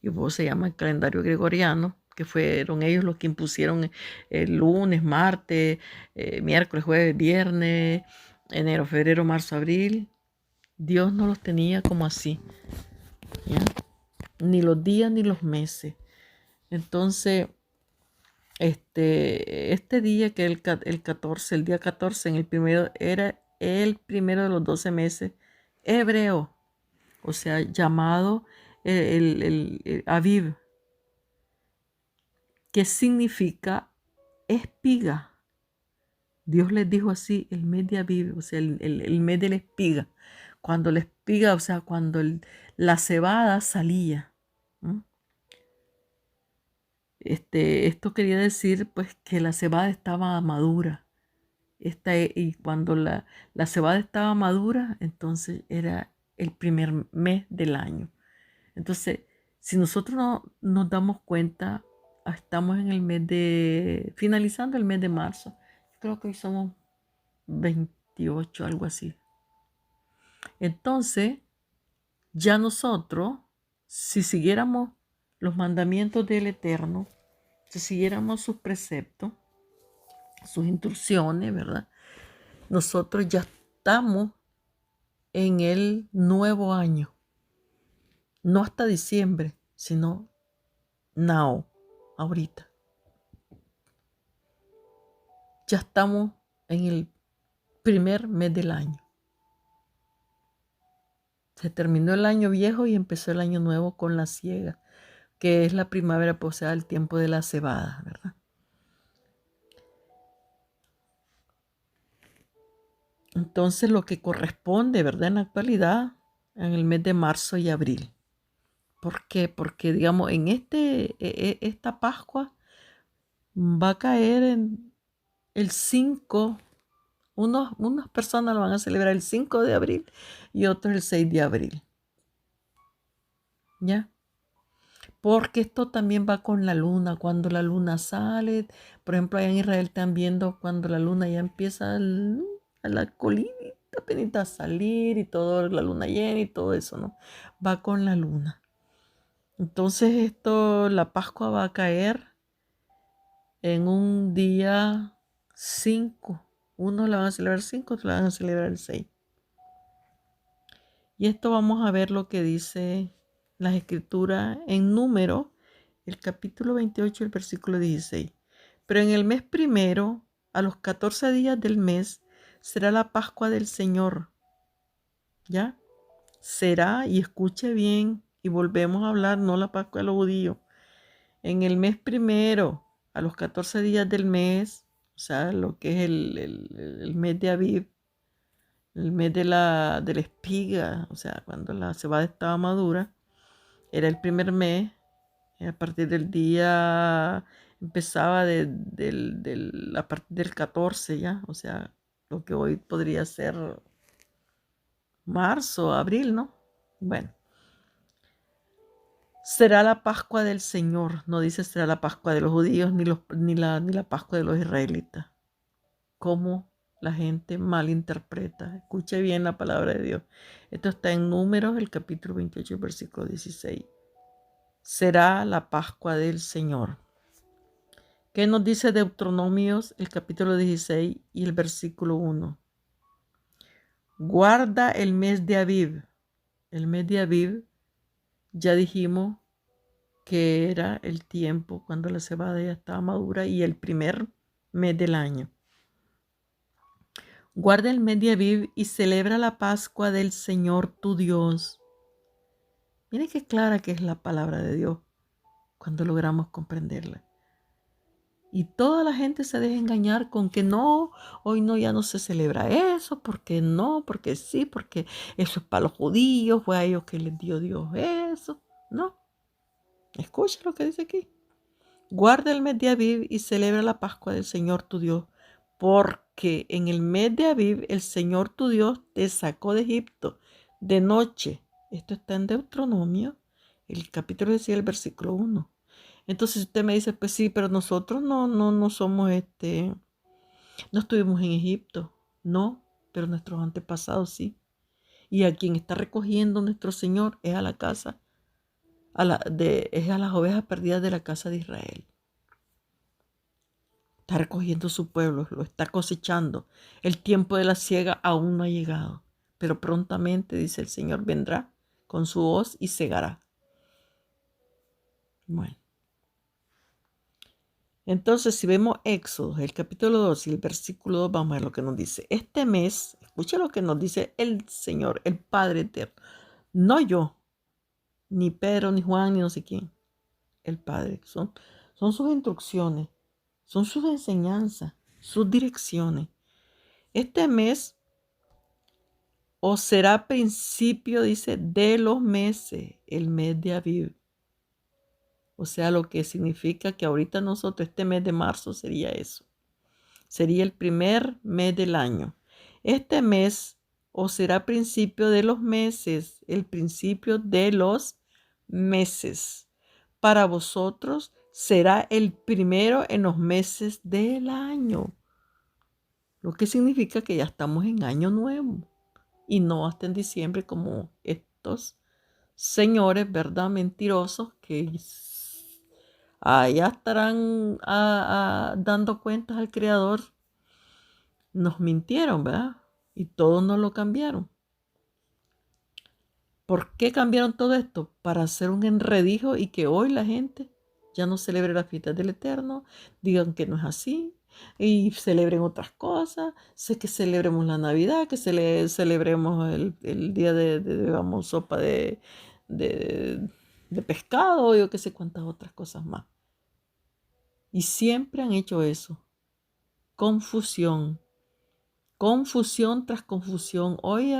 Y vos se llama el calendario gregoriano, que fueron ellos los que impusieron el lunes, martes, miércoles, jueves, viernes, enero, febrero, marzo, abril. Dios no los tenía como así, ¿ya? Ni los días ni los meses. Entonces, este día que el 14, el día 14, en el primero, era el primero de los 12 meses hebreo. o sea, llamado el Aviv, que significa espiga. Dios les dijo así, el mes de Aviv, o sea, el mes de la espiga. Cuando la espiga, o sea, cuando la cebada salía. ¿No? Esto quería decir, pues, que la cebada estaba madura. Y cuando la cebada estaba madura, entonces era el primer mes del año. Entonces, si nosotros no nos damos cuenta, estamos en el finalizando el mes de marzo. Creo que hoy somos 28, algo así. Entonces, ya nosotros, si siguiéramos los mandamientos del Eterno, si siguiéramos sus preceptos, sus instrucciones, ¿verdad? Nosotros ya estamos en el nuevo año. No hasta diciembre, sino now, ahorita. Ya estamos en el primer mes del año. Se terminó el año viejo y empezó el año nuevo con la siega, que es la primavera, pues, o sea, el tiempo de la cebada, ¿verdad? Entonces lo que corresponde, ¿verdad? En la actualidad, en el mes de marzo y abril. ¿Por qué? Porque, digamos, en esta Pascua va a caer en el 5. Unas personas lo van a celebrar el 5 de abril y otros el 6 de abril. ¿Ya? Porque esto también va con la luna. Cuando la luna sale, por ejemplo, allá en Israel están viendo cuando la luna ya empieza a la colita apenas a salir y todo, la luna llena y todo eso, ¿no? Va con la luna. Entonces la Pascua va a caer en un día 5. Unos la van a celebrar 5, otros la van a celebrar el 6. Y esto vamos a ver lo que dice las escrituras en Número, el capítulo 28, el versículo 16. Pero en el mes primero, a los 14 días del mes, será la Pascua del Señor. ¿Ya? Será, y escuche bien, y volvemos a hablar, no la Pascua de los judíos. En el mes primero, a los 14 días del mes, o sea, lo que es el mes de Aviv, el mes de la espiga, o sea, cuando la cebada estaba madura, era el primer mes. A partir del día, empezaba a partir del 14 ya, o sea, lo que hoy podría ser marzo, abril, ¿no? Bueno, será la Pascua del Señor, no dice será la Pascua de los judíos ni la Pascua de los israelitas. Cómo la gente malinterpreta. Escuche bien la palabra de Dios. Esto está en Números, el capítulo 28, versículo 16. Será la Pascua del Señor. ¿Qué nos dice Deuteronomios, el capítulo 16 y el versículo 1? Guarda el mes de Aviv. El mes de Aviv, ya dijimos que era el tiempo cuando la cebada ya estaba madura y el primer mes del año. Guarda el mes de Aviv y celebra la Pascua del Señor tu Dios. Miren qué clara que es la palabra de Dios cuando logramos comprenderla. Y toda la gente se deja engañar con que no, hoy no, ya no se celebra eso, porque no, porque sí, porque eso es para los judíos, fue a ellos que les dio Dios eso. No, escucha lo que dice aquí. Guarda el mes de Aviv y celebra la Pascua del Señor tu Dios, porque en el mes de Aviv el Señor tu Dios te sacó de Egipto de noche. Esto está en Deuteronomio, el capítulo 10, el versículo 1. Entonces usted me dice, pues sí, pero nosotros no somos no estuvimos en Egipto. No, pero nuestros antepasados sí. Y a quien está recogiendo nuestro Señor es a la casa, es a las ovejas perdidas de la casa de Israel. Está recogiendo su pueblo, lo está cosechando. El tiempo de la siega aún no ha llegado, pero prontamente, dice el Señor, vendrá con su hoz y segará. Bueno. Entonces, si vemos Éxodo, el capítulo 2 y el versículo 2, vamos a ver lo que nos dice. Este mes, escucha lo que nos dice el Señor, el Padre Eterno. No yo, ni Pedro, ni Juan, ni no sé quién. El Padre. Son sus instrucciones, son sus enseñanzas, sus direcciones. Este mes o será principio, dice, de los meses, el mes de Aviv. O sea, lo que significa que ahorita nosotros, este mes de marzo sería eso. Sería el primer mes del año. Este mes o será principio de los meses, el principio de los meses. Para vosotros será el primero en los meses del año. Lo que significa que ya estamos en año nuevo. Y no hasta en diciembre como estos señores, ¿verdad? Mentirosos que allá estarán dando cuentas al Creador. Nos mintieron, ¿verdad? Y todos nos lo cambiaron. ¿Por qué cambiaron todo esto? Para hacer un enredijo y que hoy la gente ya no celebre las fiestas del Eterno, digan que no es así y celebren otras cosas. Sé que celebremos la Navidad, que celebremos el día vamos, sopa de, de pescado, yo qué sé cuántas otras cosas más. Y siempre han hecho eso. Confusión. Confusión tras confusión. Hoy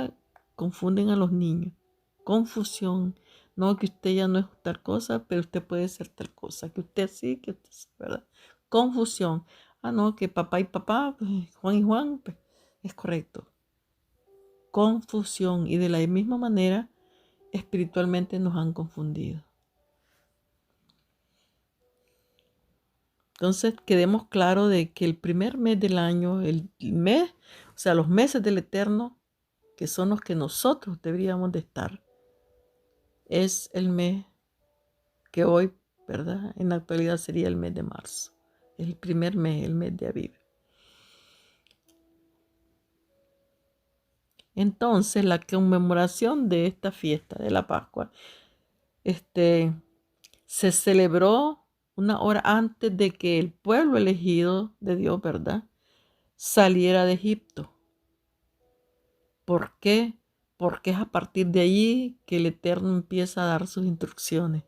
confunden a los niños. Confusión. No, que usted ya no es tal cosa, pero usted puede ser tal cosa. Que usted sí, que usted sí, ¿verdad? Confusión. No, que papá y papá, pues, Juan y Juan, pues, es correcto. Confusión. Y de la misma manera, espiritualmente nos han confundido. Entonces, quedemos claros de que el primer mes del año, el mes, o sea, los meses del Eterno, que son los que nosotros deberíamos de estar, es el mes que hoy, ¿verdad? En la actualidad sería el mes de marzo. El primer mes, el mes de Aviv. Entonces, la conmemoración de esta fiesta de la Pascua, se celebró una hora antes de que el pueblo elegido de Dios, ¿verdad?, saliera de Egipto. ¿Por qué? Porque es a partir de allí que el Eterno empieza a dar sus instrucciones.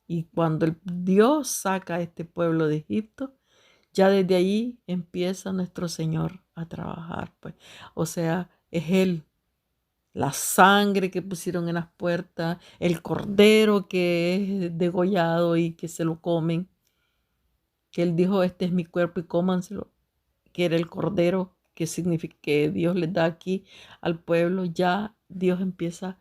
Y cuando Dios saca a este pueblo de Egipto, ya desde allí empieza nuestro Señor a trabajar, pues. O sea, es Él, la sangre que pusieron en las puertas, el cordero que es degollado y que se lo comen, que Él dijo, este es mi cuerpo y cómanselo, que era el cordero, que significa que Dios les da aquí al pueblo. Ya Dios empieza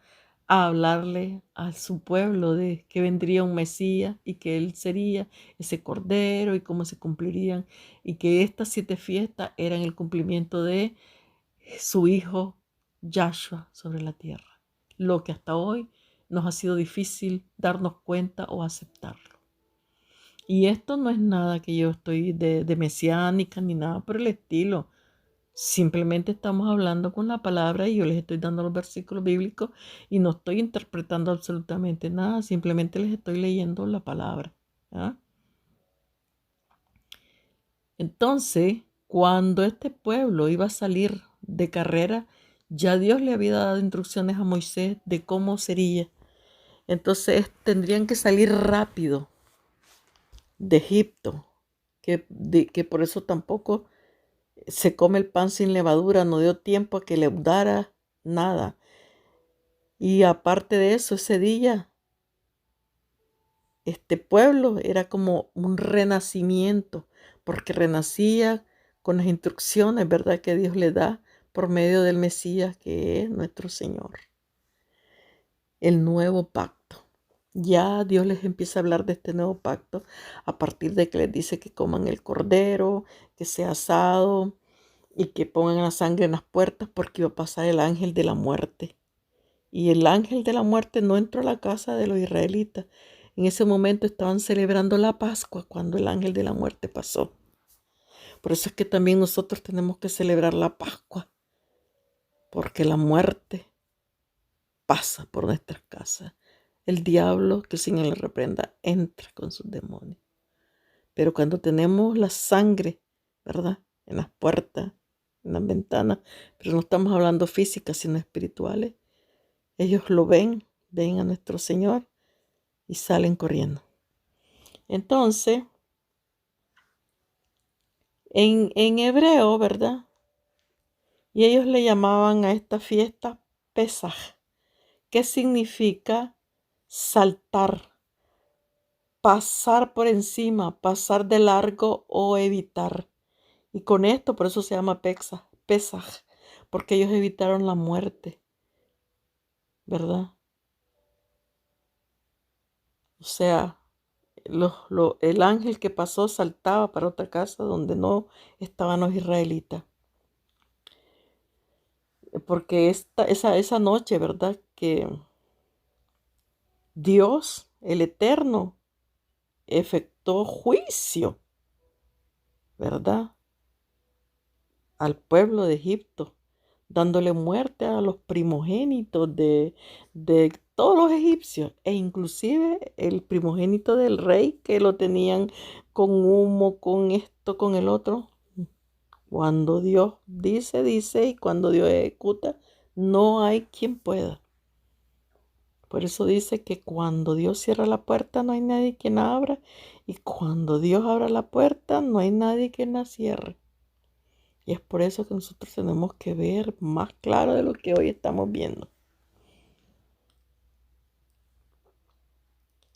a hablarle a su pueblo de que vendría un Mesías y que Él sería ese cordero y cómo se cumplirían, y que estas 7 fiestas eran el cumplimiento de su Hijo Yahshua sobre la tierra, lo que hasta hoy nos ha sido difícil darnos cuenta o aceptarlo. Y esto no es nada que yo estoy de mesiánica ni nada por el estilo. Simplemente estamos hablando con la palabra y yo les estoy dando los versículos bíblicos y no estoy interpretando absolutamente nada. Simplemente les estoy leyendo la palabra. ¿Ah? Entonces, cuando este pueblo iba a salir de carrera, ya Dios le había dado instrucciones a Moisés de cómo sería. Entonces tendrían que salir rápido de Egipto, que por eso tampoco se come el pan sin levadura, no dio tiempo a que leudara nada. Y aparte de eso, ese día, este pueblo era como un renacimiento, porque renacía con las instrucciones, ¿verdad?, que Dios le da por medio del Mesías, que es nuestro Señor. El nuevo pacto. Ya Dios les empieza a hablar de este nuevo pacto a partir de que les dice que coman el cordero, que sea asado y que pongan la sangre en las puertas, porque iba a pasar el ángel de la muerte. Y el ángel de la muerte no entró a la casa de los israelitas. En ese momento estaban celebrando la Pascua cuando el ángel de la muerte pasó. Por eso es que también nosotros tenemos que celebrar la Pascua, porque la muerte pasa por nuestras casas. El diablo, que el Señor le reprenda, entra con sus demonios. Pero cuando tenemos la sangre, ¿verdad?, en las puertas, en las ventanas, pero no estamos hablando físicas, sino espirituales, Ellos lo ven a nuestro Señor y salen corriendo. Entonces, en hebreo, ¿verdad? Y ellos le llamaban a esta fiesta Pesaj, que significa saltar, pasar por encima, pasar de largo o evitar. Y con esto, por eso se llama Pesaj, porque ellos evitaron la muerte, ¿verdad? O sea, el ángel que pasó saltaba para otra casa donde no estaban los israelitas. Porque esa noche, ¿verdad? Que Dios, el Eterno, efectuó juicio, ¿verdad? Al pueblo de Egipto, dándole muerte a los primogénitos de todos los egipcios, e inclusive el primogénito del rey que lo tenían con humo, con esto, con el otro. Cuando Dios dice, y cuando Dios ejecuta, no hay quien pueda. Por eso dice que cuando Dios cierra la puerta, no hay nadie quien la abra, y cuando Dios abra la puerta, no hay nadie quien la cierre. Y es por eso que nosotros tenemos que ver más claro de lo que hoy estamos viendo.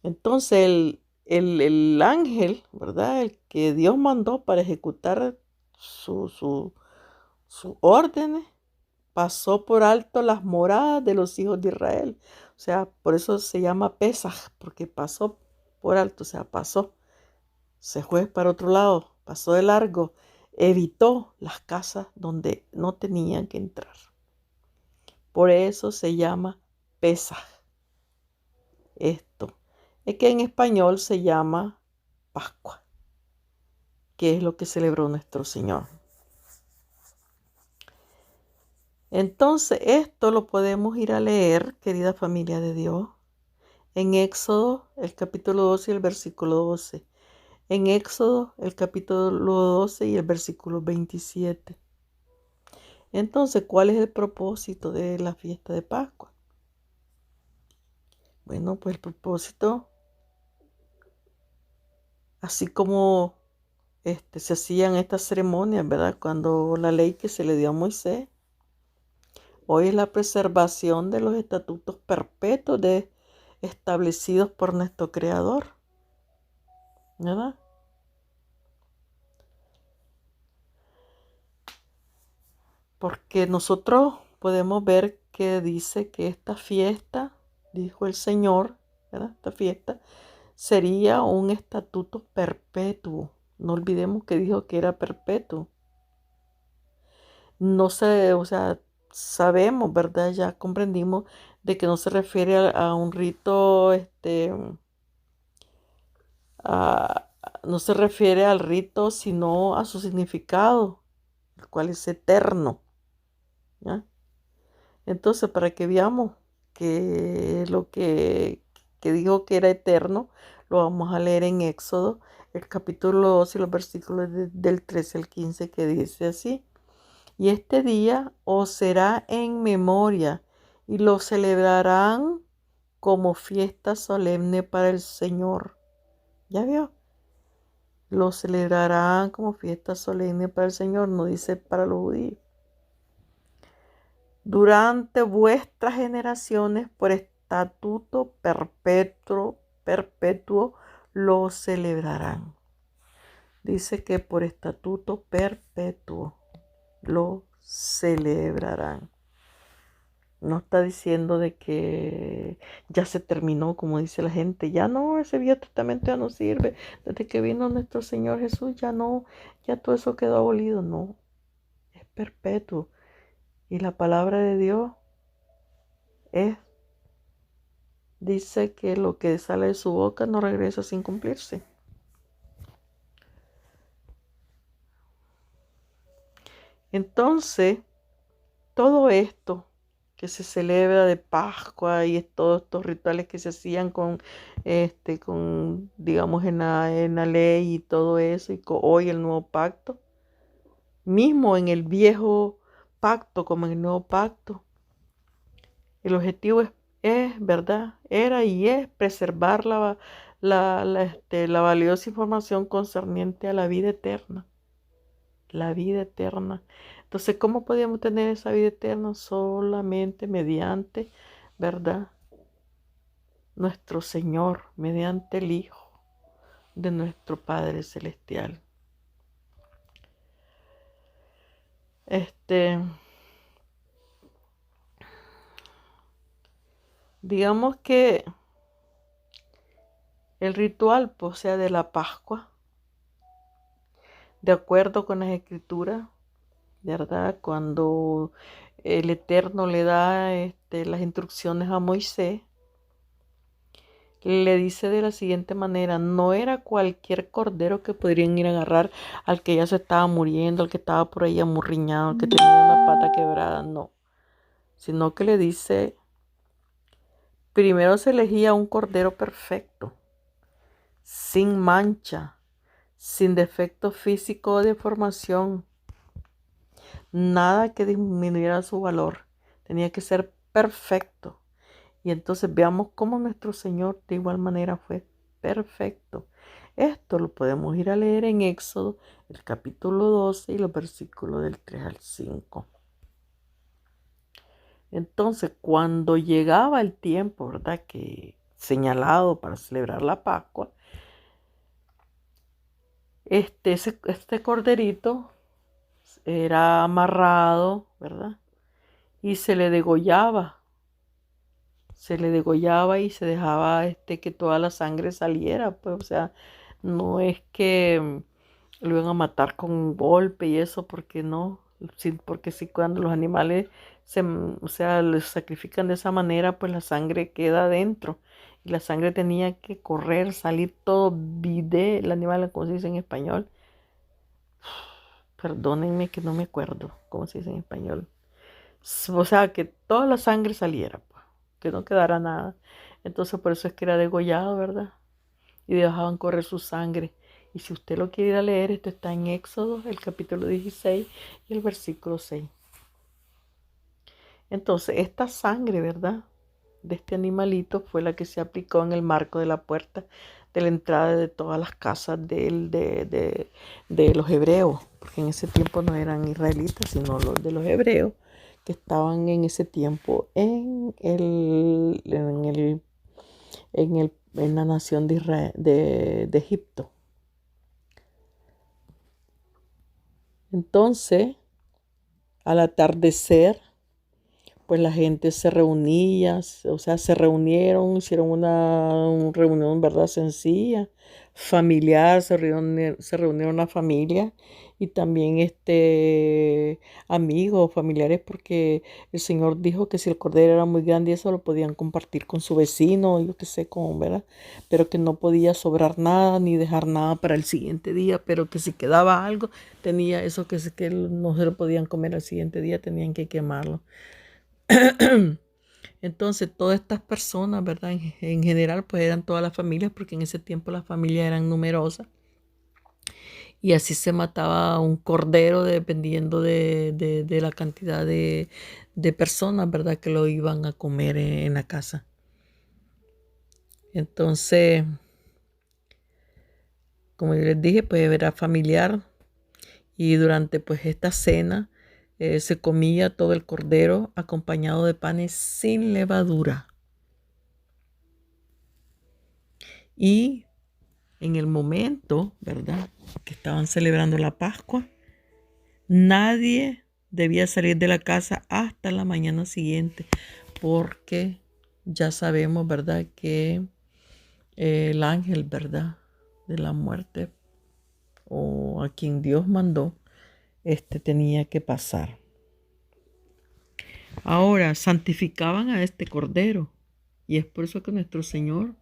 Entonces el ángel, ¿verdad? El que Dios mandó para ejecutar sus órdenes, pasó por alto las moradas de los hijos de Israel. O sea, por eso se llama Pesaj, porque pasó por alto, o sea, pasó. Se fue para otro lado, pasó de largo, evitó las casas donde no tenían que entrar. Por eso se llama Pesaj. Esto es que en español se llama Pascua, que es lo que celebró nuestro Señor. Entonces, esto lo podemos ir a leer, querida familia de Dios, en Éxodo, el capítulo 12 y el versículo 12. En Éxodo, el capítulo 12 y el versículo 27. Entonces, ¿cuál es el propósito de la fiesta de Pascua? Bueno, pues el propósito, así como se hacían estas ceremonias, ¿verdad? Cuando la ley que se le dio a Moisés, hoy es la preservación de los estatutos perpetuos establecidos por nuestro Creador, ¿verdad? Porque nosotros podemos ver que dice que esta fiesta, dijo el Señor, ¿verdad? Esta fiesta sería un estatuto perpetuo. No olvidemos que dijo que era perpetuo. No sé, o sea, sabemos, ¿verdad? Ya comprendimos de que no se refiere a un rito, no se refiere al rito, sino a su significado, el cual es eterno, ¿ya? Entonces, para que veamos que lo que dijo que era eterno, lo vamos a leer en Éxodo, el capítulo 2 y los versículos del 13 al 15, que dice así: y este día os será en memoria, y lo celebrarán como fiesta solemne para el Señor. ¿Ya vio? Lo celebrarán como fiesta solemne para el Señor, no dice para los judíos. Durante vuestras generaciones, por estatuto perpetuo lo celebrarán. Dice que por estatuto perpetuo lo celebrarán. No está diciendo de que ya se terminó, como dice la gente. Ya no, ese Viejo Testamento ya no sirve. Desde que vino nuestro Señor Jesús, ya no, ya todo eso quedó abolido. No, es perpetuo. Y la palabra de Dios dice que lo que sale de su boca no regresa sin cumplirse. Entonces, todo esto que se celebra de Pascua y todos estos rituales que se hacían digamos, en la ley y todo eso, y hoy el nuevo pacto, mismo en el viejo pacto como en el nuevo pacto, El objetivo ¿verdad? Era y es preservar la valiosa información concerniente a la vida eterna. La vida eterna. Entonces, ¿cómo podíamos tener esa vida eterna? Solamente mediante, ¿verdad? Nuestro Señor, mediante el Hijo de nuestro Padre Celestial. Digamos que el ritual, pues, o sea, de la Pascua, de acuerdo con las Escrituras, ¿verdad? Cuando el Eterno le da las instrucciones a Moisés, le dice de la siguiente manera: no era cualquier cordero que podrían ir a agarrar al que ya se estaba muriendo, al que estaba por ahí amurriñado, al que tenía una pata quebrada, no. Sino que le dice, primero se elegía un cordero perfecto, sin mancha, sin defecto físico o deformación, nada que disminuyera su valor. Tenía que ser perfecto. Y entonces veamos cómo nuestro Señor de igual manera fue perfecto. Esto lo podemos ir a leer en Éxodo, el capítulo 12 y los versículos del 3 al 5. Entonces, cuando llegaba el tiempo, ¿verdad?, que señalado para celebrar la Pascua, este corderito era amarrado, ¿verdad? Y se le degollaba y se dejaba que toda la sangre saliera, pues, o sea, no es que lo iban a matar con un golpe y eso, porque no, sí, porque sí, cuando los animales o sea, les sacrifican de esa manera, pues la sangre queda adentro, y la sangre tenía que correr, salir todo vide, el animal, como se dice en español, perdónenme que no me acuerdo cómo se dice en español. O sea, que toda la sangre saliera, pues, que no quedara nada. Entonces, por eso es que era degollado, ¿verdad? Y dejaban correr su sangre. Y si usted lo quiere ir a leer, esto está en Éxodo, el capítulo 16 y el versículo 6. Entonces, esta sangre, ¿verdad?, de este animalito fue la que se aplicó en el marco de la puerta de la entrada de todas las casas de los hebreos, porque en ese tiempo no eran israelitas, sino los de los hebreos que estaban en ese tiempo en la nación de Israel, de Egipto. Entonces, al atardecer, pues la gente se reunía, o sea, se reunieron, hicieron una reunión, ¿verdad?, sencilla, familiar, se reunieron la familia y también amigos, familiares, porque el Señor dijo que si el cordero era muy grande, eso lo podían compartir con su vecino, yo qué sé cómo, ¿verdad? Pero que no podía sobrar nada ni dejar nada para el siguiente día, pero que si quedaba algo, tenía eso que no se lo podían comer al siguiente día, tenían que quemarlo. Entonces, todas estas personas, ¿verdad? En general, pues eran todas las familias, porque en ese tiempo las familias eran numerosas. Y así se mataba un cordero dependiendo de la cantidad de personas, ¿verdad?, que lo iban a comer en la casa. Entonces, como yo les dije, pues era familiar. Y durante pues esta cena se comía todo el cordero acompañado de panes sin levadura. Y en el momento, ¿verdad?, que estaban celebrando la Pascua, nadie debía salir de la casa hasta la mañana siguiente, porque ya sabemos, ¿verdad?, que el ángel, ¿verdad?, de la muerte, o a quien Dios mandó, tenía que pasar. Ahora, santificaban a este cordero, y es por eso que nuestro Señor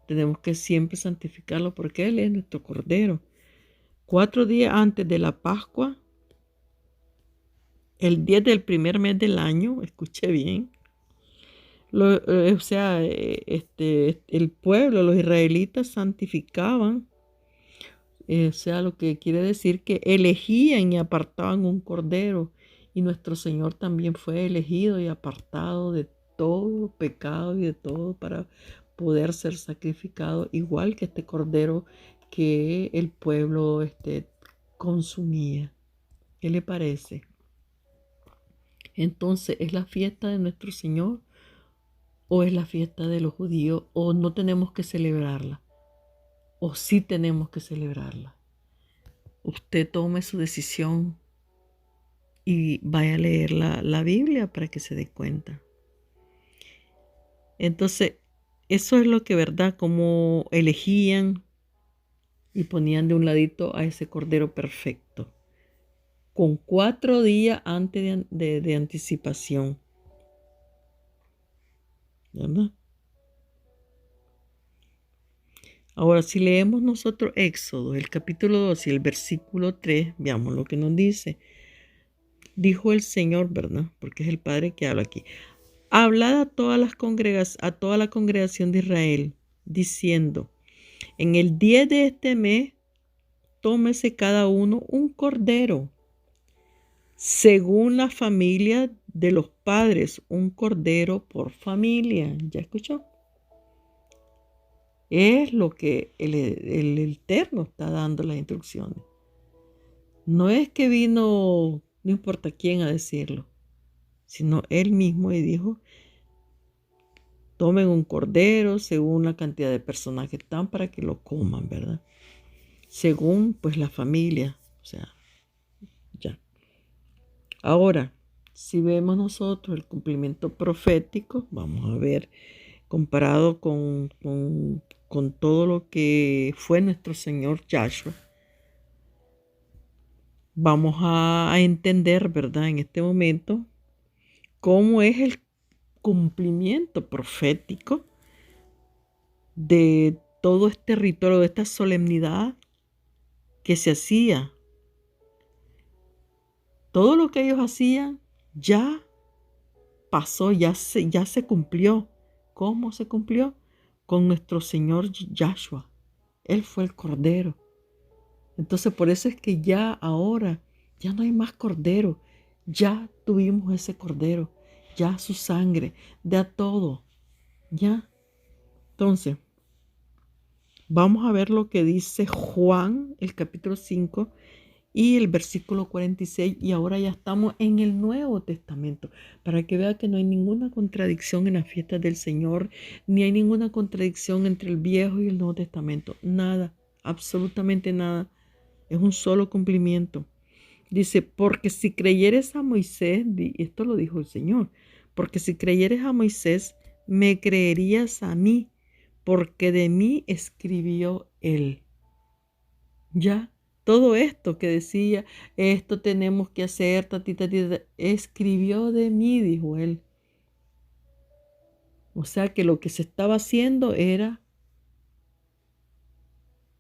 tenemos que siempre santificarlo, porque Él es nuestro cordero. 4 días antes de la Pascua, el 10 del primer mes del año, escuche bien, el pueblo, los israelitas santificaban, o sea, lo que quiere decir que elegían y apartaban un cordero Y nuestro Señor también fue elegido y apartado de todo pecado y de todo para poder ser sacrificado, igual que este cordero que el pueblo consumía. ¿Qué le parece? Entonces, ¿es la fiesta de nuestro Señor o es la fiesta de los judíos o no tenemos que celebrarla? ¿O sí tenemos que celebrarla? Usted tome su decisión y vaya a leer la Biblia para que se dé cuenta. Entonces, eso es lo que, ¿verdad? Como elegían y ponían de un ladito a ese cordero perfecto, con 4 días antes de anticipación, ¿verdad? Ahora, si leemos nosotros Éxodo, el capítulo 2 y el versículo 3, veamos lo que nos dice. Dijo el Señor, ¿verdad? Porque es el Padre que habla aquí. Hablad a toda la congregación de Israel, diciendo, en el 10 de este mes, tómese cada uno un cordero, según la familia de los padres, un cordero por familia. ¿Ya escuchó? Es lo que el Eterno está dando las instrucciones. No es que vino, no importa quién, a decirlo, sino Él mismo y dijo, tomen un cordero según la cantidad de personas que están para que lo coman, ¿verdad? Según pues la familia, o sea, ya. Ahora, si vemos nosotros el cumplimiento profético, vamos a ver, comparado con todo lo que fue nuestro Señor Yahshua, vamos a entender, ¿verdad? En este momento, cómo es el cumplimiento profético de todo este ritual, de esta solemnidad que se hacía. Todo lo que ellos hacían ya pasó, ya se cumplió. ¿Cómo se cumplió? Con nuestro Señor Yahshua. Él fue el Cordero. Entonces por eso es que ya ahora, ya no hay más Cordero. Ya tuvimos ese Cordero. Ya su sangre, da todo. Ya. Entonces, vamos a ver lo que dice Juan, el capítulo 5 y el versículo 46. Y ahora ya estamos en el Nuevo Testamento, para que vea que no hay ninguna contradicción en las fiestas del Señor, ni hay ninguna contradicción entre el Viejo y el Nuevo Testamento. Nada, absolutamente nada. Es un solo cumplimiento. Dice, porque si creyeres a Moisés, y esto lo dijo el Señor, porque si creyeres a Moisés, me creerías a mí, porque de mí escribió él. Ya, todo esto que decía, esto tenemos que hacer, escribió de mí, dijo él. O sea que lo que se estaba haciendo era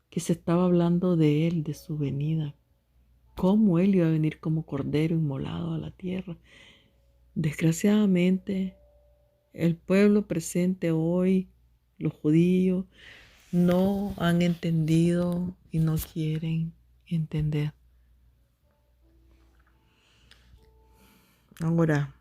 que se estaba hablando de él, de su venida. Cómo él iba a venir como cordero inmolado a la tierra. Desgraciadamente, el pueblo presente hoy, los judíos, no han entendido y no quieren entender. Ahora,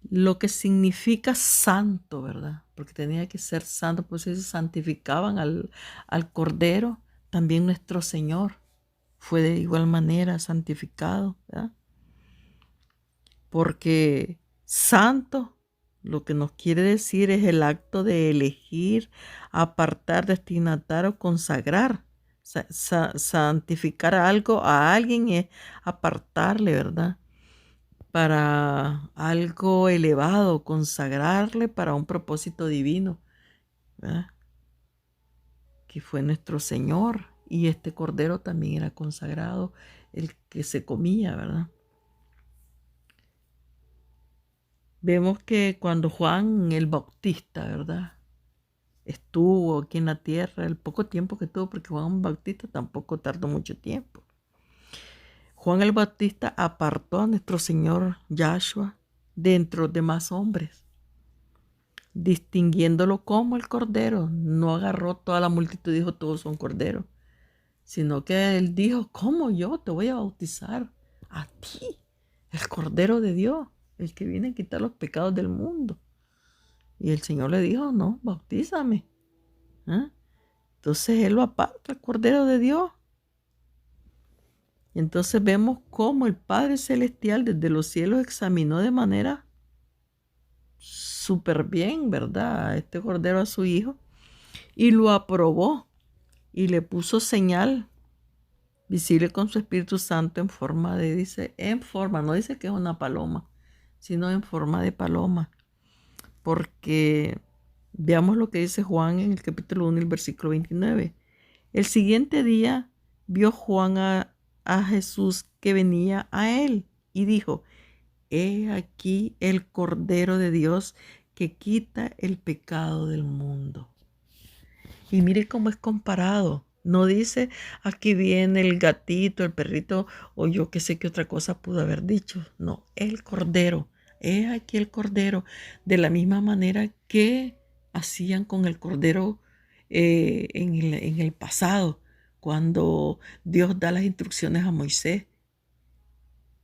lo que significa santo, ¿verdad? Porque tenía que ser santo, pues ellos santificaban al Cordero. También nuestro Señor fue de igual manera santificado, ¿verdad? Porque santo lo que nos quiere decir es el acto de elegir, apartar, destinatar o consagrar. Santificar algo a alguien es apartarle, ¿verdad? Para algo elevado, consagrarle para un propósito divino, ¿verdad? Que fue nuestro Señor, y este cordero también era consagrado, el que se comía, ¿verdad? Vemos que cuando Juan el Bautista, ¿verdad?, estuvo aquí en la tierra, el poco tiempo que tuvo, porque Juan el Bautista tampoco tardó mucho tiempo. Juan el Bautista apartó a nuestro Señor Yahshua de entre los demás hombres. distinguiéndolo como el cordero. No agarró toda la multitud y dijo, todos son corderos, sino que él dijo, ¿cómo yo te voy a bautizar? A ti, el Cordero de Dios, el que viene a quitar los pecados del mundo. Y el Señor le dijo, no, bautízame. ¿Ah? Entonces él lo aparta, el Cordero de Dios. Y entonces vemos cómo el Padre Celestial desde los cielos examinó de manera súper bien, ¿verdad? A este Cordero, a su Hijo, y lo aprobó y le puso señal visible con su Espíritu Santo en forma de, dice, en forma, no dice que es una paloma, sino en forma de paloma. Porque veamos lo que dice Juan en el capítulo 1, el versículo 29. El siguiente día vio Juan a Jesús que venía a él y dijo, he aquí el Cordero de Dios que quita el pecado del mundo. Y mire cómo es comparado. No dice, aquí viene el gatito, el perrito, o yo qué sé qué otra cosa pudo haber dicho. No, el Cordero. He aquí el Cordero. De la misma manera que hacían con el Cordero en el pasado, cuando Dios da las instrucciones a Moisés.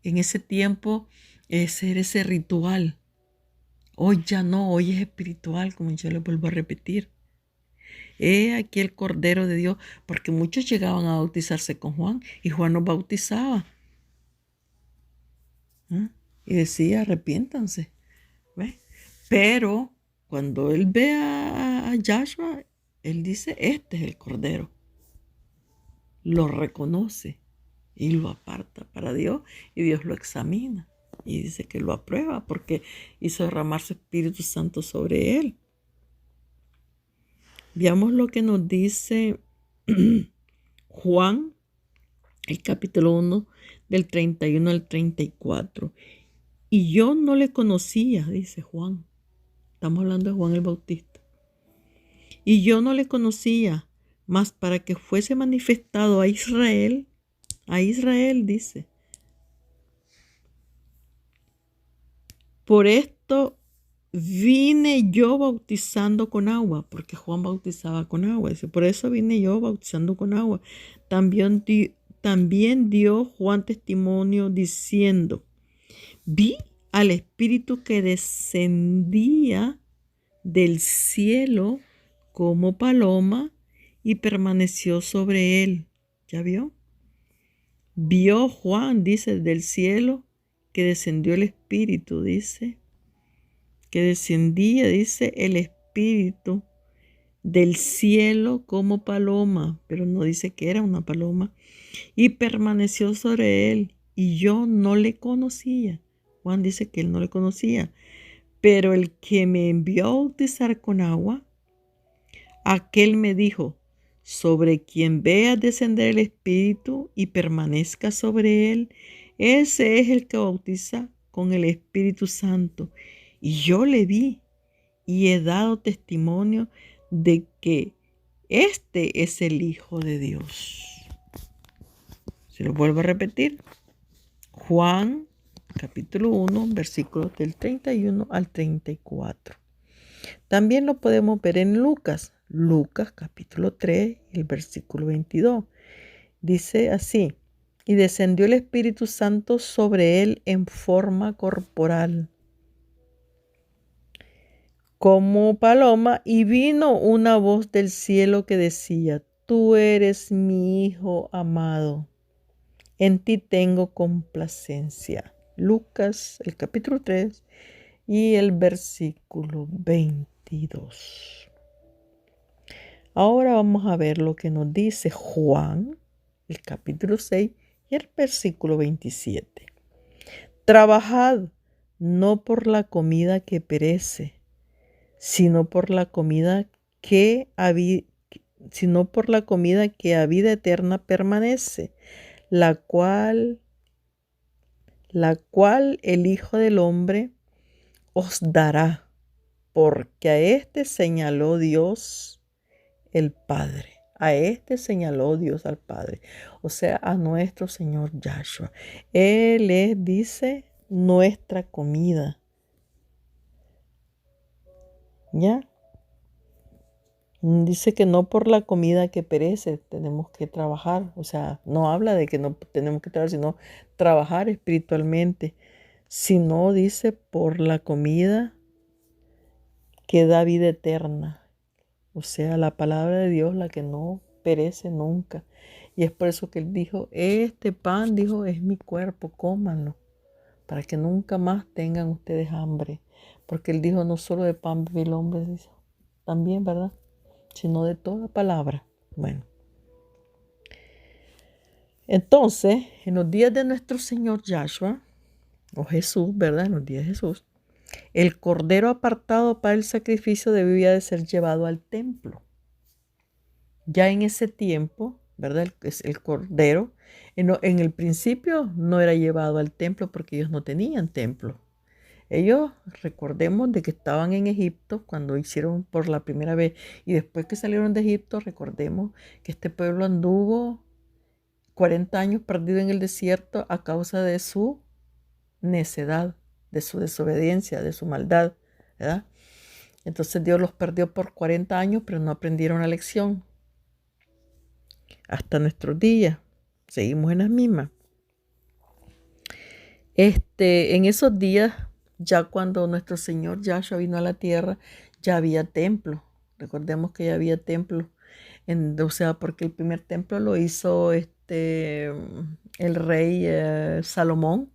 En ese tiempo, ese era ese ritual. Hoy ya no, hoy es espiritual, como yo le vuelvo a repetir. He aquí el Cordero de Dios, porque muchos llegaban a bautizarse con Juan y Juan nos bautizaba. ¿Ah? Y decía, arrepiéntanse. ¿Ves? Pero cuando él ve a Yahshua, él dice, este es el Cordero. Lo reconoce y lo aparta para Dios y Dios lo examina y dice que lo aprueba porque hizo derramar su Espíritu Santo sobre él. Veamos lo que nos dice Juan, el capítulo 1, del 31 al 34. Y yo no le conocía, dice Juan. Estamos hablando de Juan el Bautista. Y yo no le conocía, mas para que fuese manifestado a Israel dice. Por esto vine yo bautizando con agua, porque Juan bautizaba con agua. Dice, por eso vine yo bautizando con agua. También dio Juan testimonio diciendo, vi al Espíritu que descendía del cielo como paloma y permaneció sobre él. ¿Ya vio? Vio Juan, dice, del cielo que descendió el Espíritu, dice, que descendía, dice, el Espíritu del cielo como paloma, pero no dice que era una paloma, y permaneció sobre él, y yo no le conocía. Juan dice que él no le conocía, pero el que me envió a bautizar con agua, aquel me dijo, sobre quien vea descender el Espíritu y permanezca sobre él, ese es el que bautiza con el Espíritu Santo. Y yo le vi y he dado testimonio de que este es el Hijo de Dios. Se lo vuelvo a repetir. Juan, capítulo 1, versículos del 31 al 34. También lo podemos ver en Lucas. Lucas, capítulo 3, el versículo 22. Dice así, y descendió el Espíritu Santo sobre él en forma corporal, como paloma, y vino una voz del cielo que decía, tú eres mi Hijo amado, en ti tengo complacencia. Lucas, el capítulo 3 y el versículo 22. Ahora vamos a ver lo que nos dice Juan, el capítulo 6 y el versículo 27. Trabajad no por la comida que perece, sino por la comida que a vida eterna permanece, la cual el Hijo del Hombre os dará, porque a este señaló Dios el Padre. A este señaló Dios al Padre, o sea, a nuestro Señor Yahshua. Él es, dice, nuestra comida. ¿Ya? Dice que no por la comida que perece tenemos que trabajar. O sea, no habla de que no tenemos que trabajar, sino trabajar espiritualmente. Sino dice por la comida que da vida eterna. O sea, la palabra de Dios, la que no perece nunca. Y es por eso que él dijo, este pan, dijo, es mi cuerpo, cómanlo, para que nunca más tengan ustedes hambre. Porque él dijo, no solo de pan vive el hombre, dice, también, ¿verdad? Sino de toda palabra. Bueno, entonces, en los días de nuestro Señor Yahshua, o Jesús, ¿verdad? En los días de Jesús, el cordero apartado para el sacrificio debía de ser llevado al templo. Ya en ese tiempo, ¿verdad? El cordero, en el principio no era llevado al templo porque ellos no tenían templo. Ellos, recordemos de que estaban en Egipto cuando hicieron por la primera vez y después que salieron de Egipto, recordemos que este pueblo anduvo 40 años perdido en el desierto a causa de su necedad, de su desobediencia, de su maldad, ¿verdad? Entonces Dios los perdió por 40 años, pero no aprendieron la lección. Hasta nuestros días, seguimos en las mismas. En esos días, ya cuando nuestro Señor Yahshua vino a la tierra, ya había templo. Recordemos que ya había templo. O sea, porque el primer templo lo hizo el rey Salomón.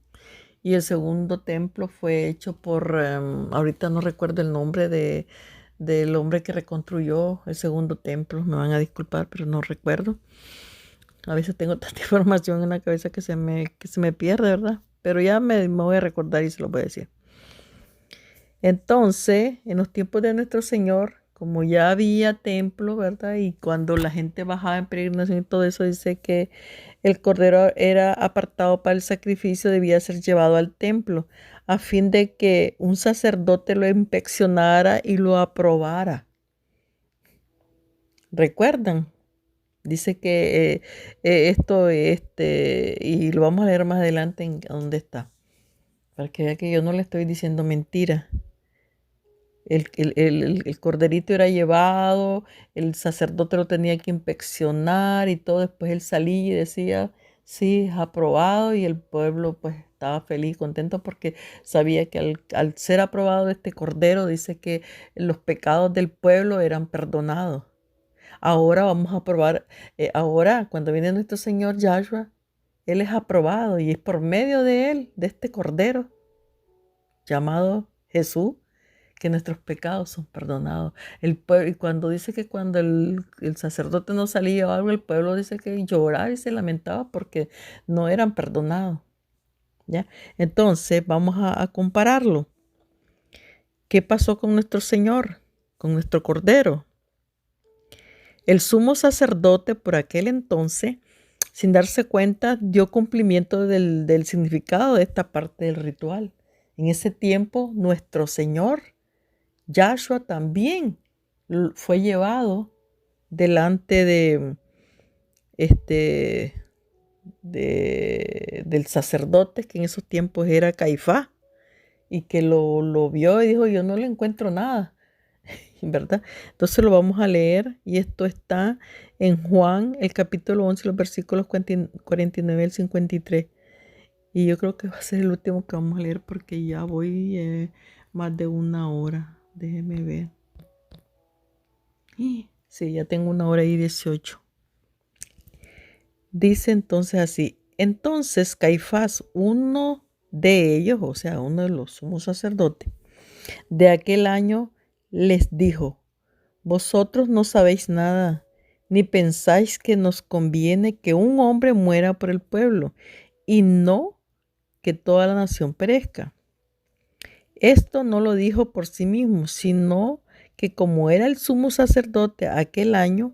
Y el segundo templo fue hecho por, ahorita no recuerdo el nombre del hombre que reconstruyó el segundo templo. Me van a disculpar, pero no recuerdo. A veces tengo tanta información en la cabeza que se me pierde, ¿verdad? Pero ya me voy a recordar y se lo voy a decir. Entonces, en los tiempos de nuestro Señor, como ya había templo, ¿verdad? Y cuando la gente bajaba en peregrinación y todo eso, dice que el cordero era apartado para el sacrificio, debía ser llevado al templo, a fin de que un sacerdote lo inspeccionara y lo aprobara. ¿Recuerdan? Dice que esto, y lo vamos a leer más adelante en dónde está, para que vea que yo no le estoy diciendo mentira. El corderito era llevado, el sacerdote lo tenía que inspeccionar y todo. Después él salía y decía, sí, es aprobado, y el pueblo pues estaba feliz, contento porque sabía que al ser aprobado este cordero, dice que los pecados del pueblo eran perdonados. Ahora vamos a probar, ahora cuando viene nuestro Señor Yahshua, Él es aprobado y es por medio de Él, de este Cordero llamado Jesús, que nuestros pecados son perdonados. El pueblo, y cuando dice que cuando el sacerdote no salía o algo, el pueblo dice que lloraba y se lamentaba porque no eran perdonados. ¿Ya? Entonces vamos a compararlo. ¿Qué pasó con nuestro Señor, con nuestro Cordero? El sumo sacerdote por aquel entonces, sin darse cuenta, dio cumplimiento del significado de esta parte del ritual. En ese tiempo, nuestro Señor, Yahshua, también fue llevado delante este, del sacerdote, que en esos tiempos era Caifás, y que lo vio y dijo, yo no le encuentro nada. ¿Verdad? Entonces lo vamos a leer y esto está en Juan, el capítulo 11, los versículos 49 al 53. Y yo creo que va a ser el último que vamos a leer porque ya voy más de una hora. Déjeme ver. Sí, ya tengo 1 hora y 18. Dice entonces así, entonces Caifás, uno de ellos, o sea, uno de los sumos sacerdotes, de aquel año les dijo, vosotros no sabéis nada, ni pensáis que nos conviene que un hombre muera por el pueblo, y no que toda la nación perezca. Esto no lo dijo por sí mismo, sino que como era el sumo sacerdote aquel año,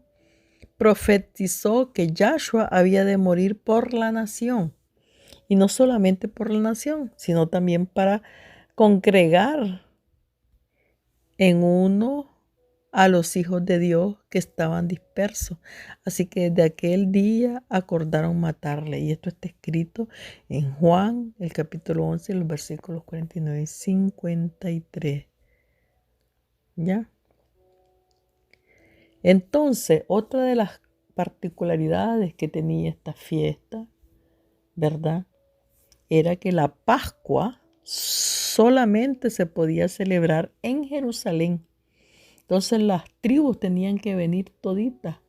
profetizó que Yahshua había de morir por la nación. Y no solamente por la nación, sino también para congregar en uno a los hijos de Dios que estaban dispersos. Así que desde aquel día acordaron matarle. Y esto está escrito en Juan, el capítulo 11, los versículos 49 y 53. ¿Ya? Entonces, otra de las particularidades que tenía esta fiesta, ¿verdad? Era que la Pascua solamente se podía celebrar en Jerusalén. Entonces las tribus tenían que venir toditas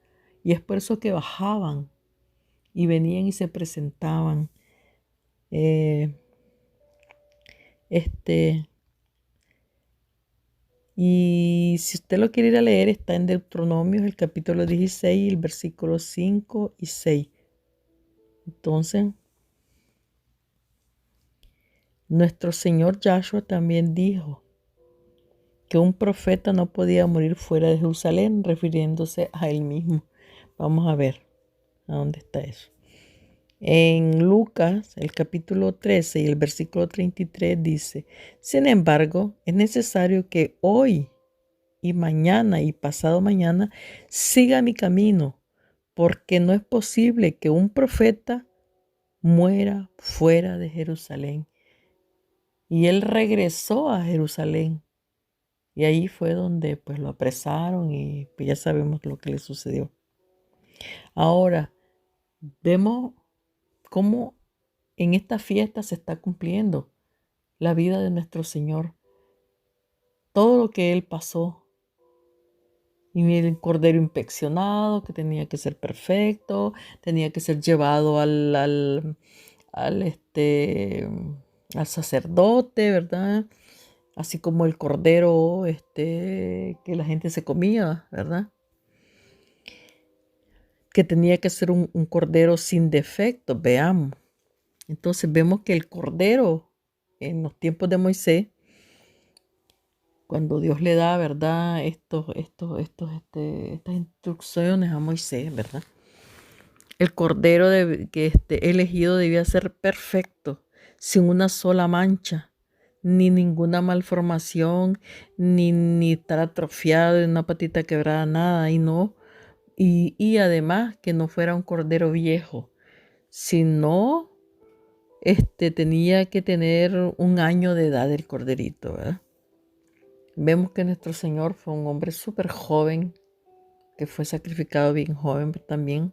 y es por eso que bajaban y venían y se presentaban. Eh, este, y si usted lo quiere ir a leer, está en Deuteronomios, el capítulo 16, el versículo 5 y 6. Entonces, nuestro Señor Yahshua también dijo que un profeta no podía morir fuera de Jerusalén, refiriéndose a él mismo. Vamos a ver a dónde está eso. En Lucas, el capítulo 13 y el versículo 33 dice: sin embargo, es necesario que hoy y mañana y pasado mañana siga mi camino, porque no es posible que un profeta muera fuera de Jerusalén. Y él regresó a Jerusalén. Y ahí fue donde pues lo apresaron y pues ya sabemos lo que le sucedió. Ahora, vemos cómo en esta fiesta se está cumpliendo la vida de nuestro Señor. Todo lo que Él pasó. Y el cordero inspeccionado, que tenía que ser perfecto, tenía que ser llevado al sacerdote, ¿verdad? Así como el cordero que la gente se comía, ¿verdad? Que tenía que ser un cordero sin defecto, veamos. Entonces vemos que el cordero en los tiempos de Moisés, cuando Dios le da, ¿verdad? Estas instrucciones a Moisés, ¿verdad? El cordero que elegido debía ser perfecto, sin una sola mancha, ni ninguna malformación, ni estar atrofiado, de una patita quebrada, nada, y además que no fuera un cordero viejo, sino tenía que tener 1 año de edad el corderito, ¿verdad? Vemos que nuestro Señor fue un hombre súper joven, que fue sacrificado bien joven también.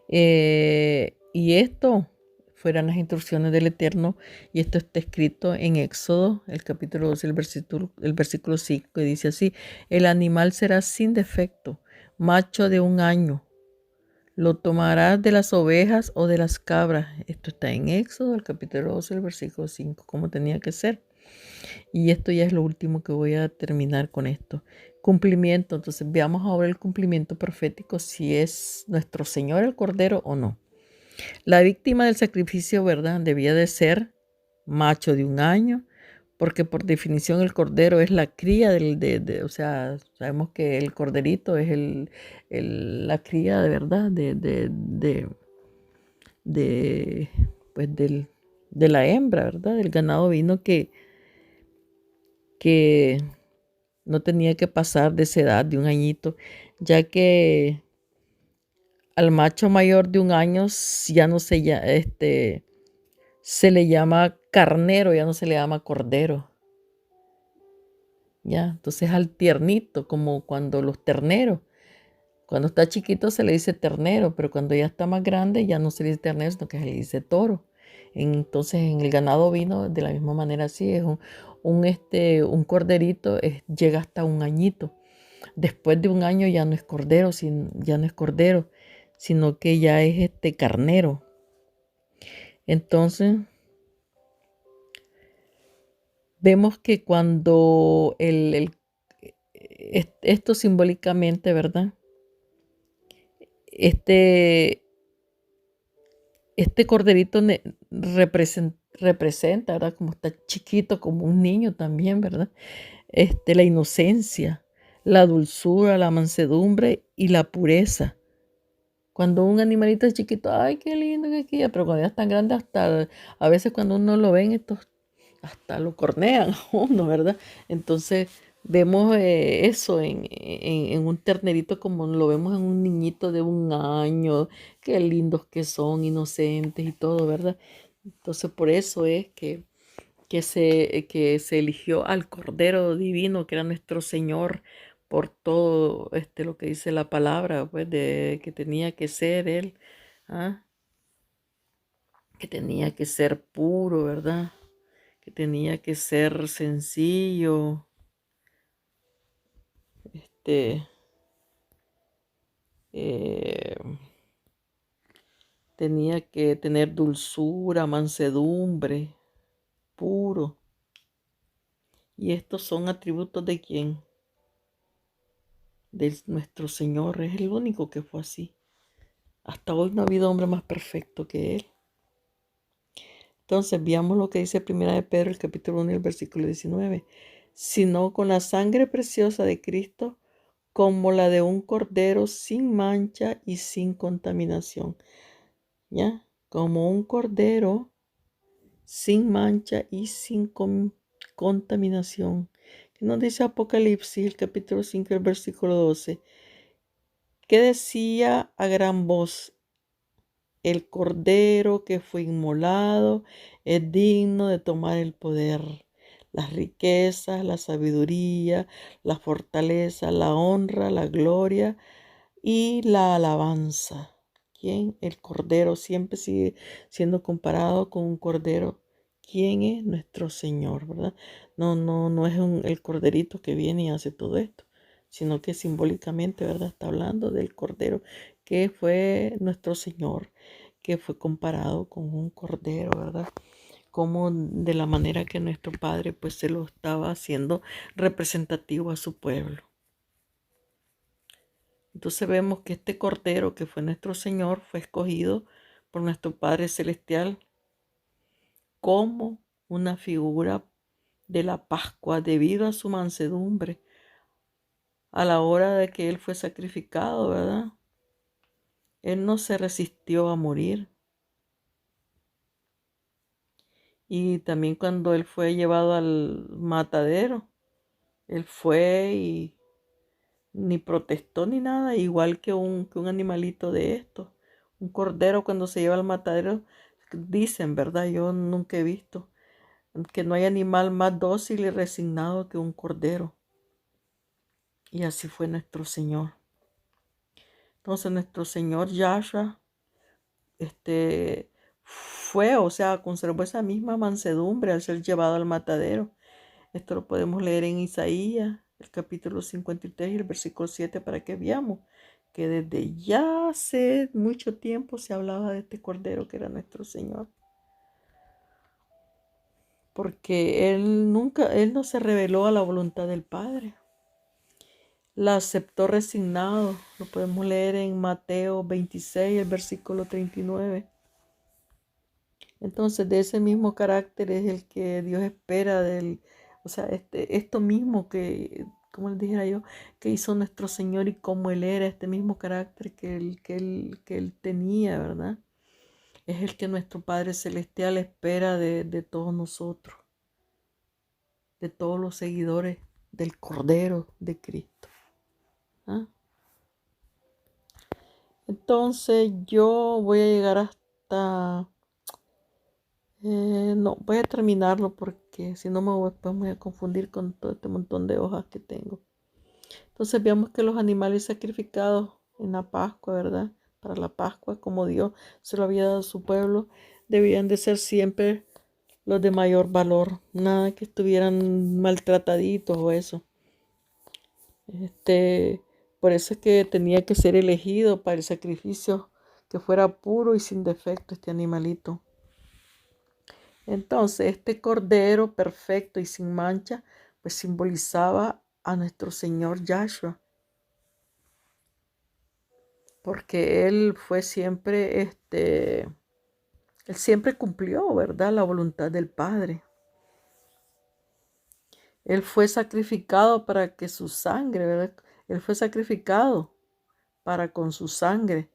Y esto fueran las instrucciones del Eterno, y esto está escrito en Éxodo, el capítulo 12, el versículo 5, y dice así: el animal será sin defecto, macho de 1 año. Lo tomarás de las ovejas o de las cabras. Esto está en Éxodo, el capítulo 12, el versículo 5, como tenía que ser. Y esto ya es lo último que voy a terminar con esto. Cumplimiento. Entonces veamos ahora el cumplimiento profético, si es nuestro Señor el Cordero o no. La víctima del sacrificio, ¿verdad?, debía de ser macho de 1 año, porque por definición el cordero es la cría o sea, sabemos que el corderito es la cría de verdad pues de la hembra, ¿verdad? Del ganado vino que no tenía que pasar de esa edad de 1 añito, ya que al macho mayor de 1 año ya no se le llama carnero, ya no se le llama cordero. Ya, entonces al tiernito, como cuando los terneros, cuando está chiquito se le dice ternero, pero cuando ya está más grande ya no se le dice ternero, sino que se le dice toro. Entonces en el ganado vino de la misma manera, así es un corderito, llega hasta 1 añito. Después de 1 año ya no es cordero, ya no es cordero, sino que ya es carnero. Entonces vemos que cuando esto simbólicamente, ¿verdad? Este corderito representa, ¿verdad? Como está chiquito, como un niño también, ¿verdad? La inocencia, la dulzura, la mansedumbre y la pureza. Cuando un animalito es chiquito, ay, qué lindo que queda, pero cuando ya es tan grande, hasta a veces cuando uno lo ve, estos hasta lo cornean a uno, ¿verdad? Entonces vemos eso en un ternerito, como lo vemos en un niñito de 1 año, qué lindos que son, inocentes y todo, ¿verdad? Entonces por eso es que se eligió al Cordero Divino, que era nuestro Señor, por todo lo que dice la palabra, pues, de que tenía que ser él, ¿ah? Que tenía que ser puro, ¿verdad? Que tenía que ser sencillo, este, eh, tenía que tener dulzura, mansedumbre, puro. Y estos son atributos de quién? De nuestro Señor. Es el único que fue así. Hasta hoy no ha habido hombre más perfecto que Él. Entonces, veamos lo que dice Primera de Pedro, el capítulo 1, el versículo 19. Sino con la sangre preciosa de Cristo, como la de un cordero sin mancha y sin contaminación. ¿Ya? Como un cordero sin mancha y sin contaminación. ¿Qué nos dice Apocalipsis, el capítulo 5, el versículo 12? Que decía a gran voz: el cordero que fue inmolado es digno de tomar el poder, las riquezas, la sabiduría, la fortaleza, la honra, la gloria y la alabanza. ¿Quién? El cordero siempre sigue siendo comparado con un cordero. ¿Quién es? Nuestro Señor, ¿verdad? No es el corderito que viene y hace todo esto, sino que simbólicamente, ¿verdad? Está hablando del cordero que fue nuestro Señor, que fue comparado con un cordero, ¿verdad? Como de la manera que nuestro Padre pues se lo estaba haciendo representativo a su pueblo. Entonces vemos que este cordero que fue nuestro Señor fue escogido por nuestro Padre Celestial como una figura de la Pascua debido a su mansedumbre a la hora de que Él fue sacrificado, ¿verdad? Él no se resistió a morir. Y también cuando Él fue llevado al matadero, Él fue y ni protestó ni nada, igual que un animalito de estos. Un cordero cuando se lleva al matadero, dicen, ¿verdad? Yo nunca he visto que no hay animal más dócil y resignado que un cordero. Y así fue nuestro Señor. Entonces nuestro Señor Yahshua, o sea, conservó esa misma mansedumbre al ser llevado al matadero. Esto lo podemos leer en Isaías, el capítulo 53 y el versículo 7, para que veamos que desde ya hace mucho tiempo se hablaba de este cordero que era nuestro Señor. Porque Él no se rebeló a la voluntad del Padre. La aceptó resignado. Lo podemos leer en Mateo 26, el versículo 39. Entonces, de ese mismo carácter es el que Dios espera o sea, esto mismo que, como les dijera yo, que hizo nuestro Señor y como Él era, este mismo carácter que él tenía, ¿verdad? Es el que nuestro Padre Celestial espera de todos nosotros, de todos los seguidores del Cordero de Cristo. ¿Ah? Entonces, yo voy a llegar hasta... no, voy a terminarlo porque si no después me voy a confundir con todo este montón de hojas que tengo. Entonces veamos que los animales sacrificados en la Pascua, ¿verdad? Para la Pascua, como Dios se lo había dado a su pueblo, debían de ser siempre los de mayor valor. Nada que estuvieran maltrataditos o eso. Por eso es que tenía que ser elegido para el sacrificio que fuera puro y sin defecto este animalito. Entonces, este cordero perfecto y sin mancha, pues simbolizaba a nuestro Señor Yahshua, porque Él fue siempre, Él siempre cumplió, ¿verdad?, la voluntad del Padre. Él fue sacrificado para que su sangre, ¿verdad? Él fue sacrificado para con su sangre,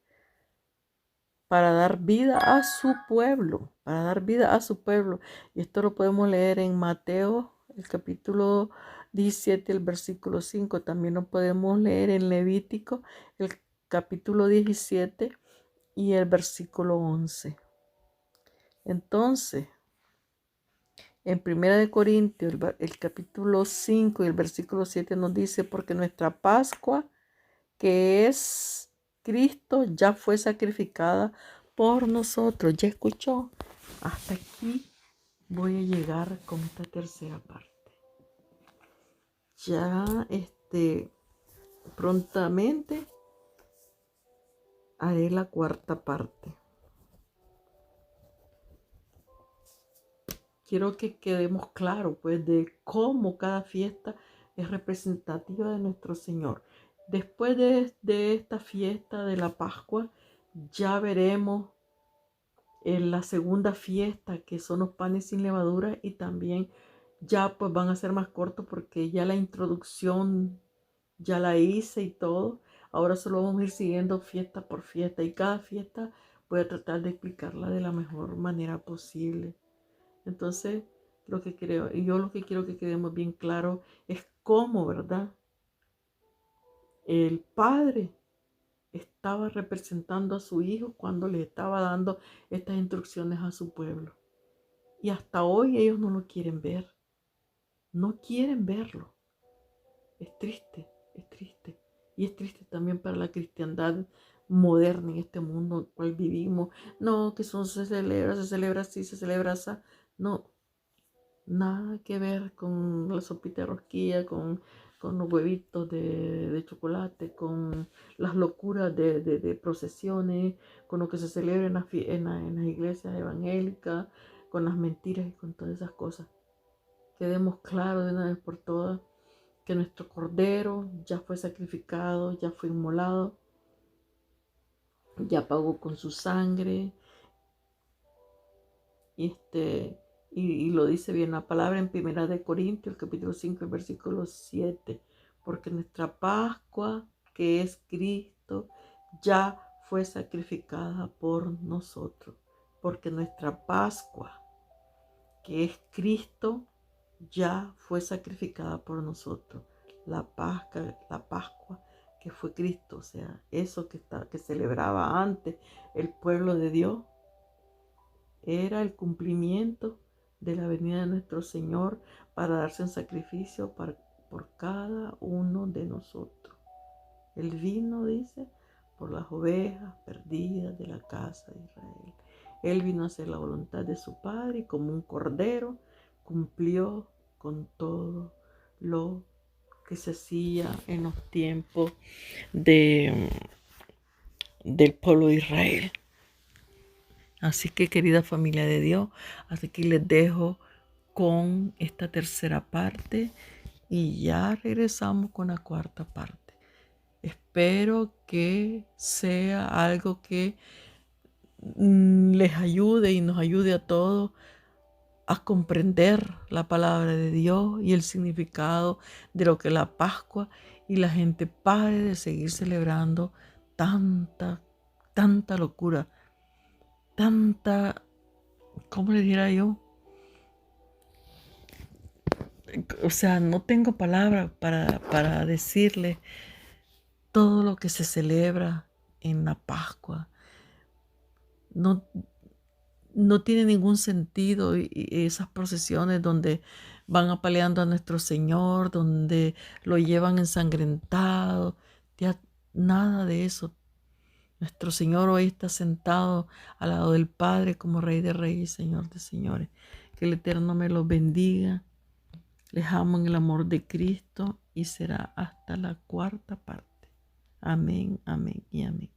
para dar vida a su pueblo, para dar vida a su pueblo. Y esto lo podemos leer en Mateo, el capítulo 17, el versículo 5. También lo podemos leer en Levítico, el capítulo 17 y el versículo 11. Entonces, En Primera de Corintios, el capítulo 5 y el versículo 7 nos dice, porque nuestra Pascua, que es Cristo, ya fue sacrificada por nosotros. ¿Ya escuchó? Hasta aquí voy a llegar con esta tercera parte. Ya prontamente haré la cuarta parte. Quiero que quedemos claros, pues, de cómo cada fiesta es representativa de nuestro Señor. Después de esta fiesta de la Pascua, ya veremos en la segunda fiesta, que son los panes sin levadura, y también ya pues van a ser más cortos porque ya la introducción ya la hice y todo. Ahora solo vamos a ir siguiendo fiesta por fiesta, y cada fiesta voy a tratar de explicarla de la mejor manera posible. Entonces, lo que quiero que quedemos bien claro es cómo, ¿verdad? El Padre estaba representando a su Hijo cuando le estaba dando estas instrucciones a su pueblo. Y hasta hoy ellos no lo quieren ver. No quieren verlo. Es triste, es triste. Y es triste también para la cristiandad moderna en este mundo en el cual vivimos. No, que se celebra así, se celebra así. No, nada que ver con la sopita de rosquilla, con los huevitos de chocolate, con las locuras de procesiones, con lo que se celebra en las iglesias evangélicas, con las mentiras y con todas esas cosas. Quedemos claros de una vez por todas que nuestro Cordero ya fue sacrificado, ya fue inmolado, ya pagó con su sangre. Y lo dice bien la palabra en Primera de Corintios, el capítulo 5, el versículo 7. Porque nuestra Pascua, que es Cristo, ya fue sacrificada por nosotros. Porque nuestra Pascua, que es Cristo, ya fue sacrificada por nosotros. La Pascua que fue Cristo, o sea, eso que celebraba antes el pueblo de Dios, era el cumplimiento de la venida de nuestro Señor para darse en sacrificio por cada uno de nosotros. Él vino, dice, por las ovejas perdidas de la casa de Israel. Él vino a hacer la voluntad de su Padre y como un cordero cumplió con todo lo que se hacía en los tiempos del pueblo de Israel. Así que, querida familia de Dios, hasta aquí les dejo con esta tercera parte y ya regresamos con la cuarta parte. Espero que sea algo que les ayude y nos ayude a todos a comprender la palabra de Dios y el significado de lo que es la Pascua, y la gente pare de seguir celebrando tanta locura, tanta, ¿cómo le dijera yo? O sea, no tengo palabras para decirle todo lo que se celebra en la Pascua. No tiene ningún sentido y esas procesiones donde van apaleando a nuestro Señor, donde lo llevan ensangrentado. Ya nada de eso. Nuestro Señor hoy está sentado al lado del Padre como Rey de Reyes y Señor de Señores. Que el Eterno me los bendiga. Les amo en el amor de Cristo y será hasta la cuarta parte. Amén, amén y amén.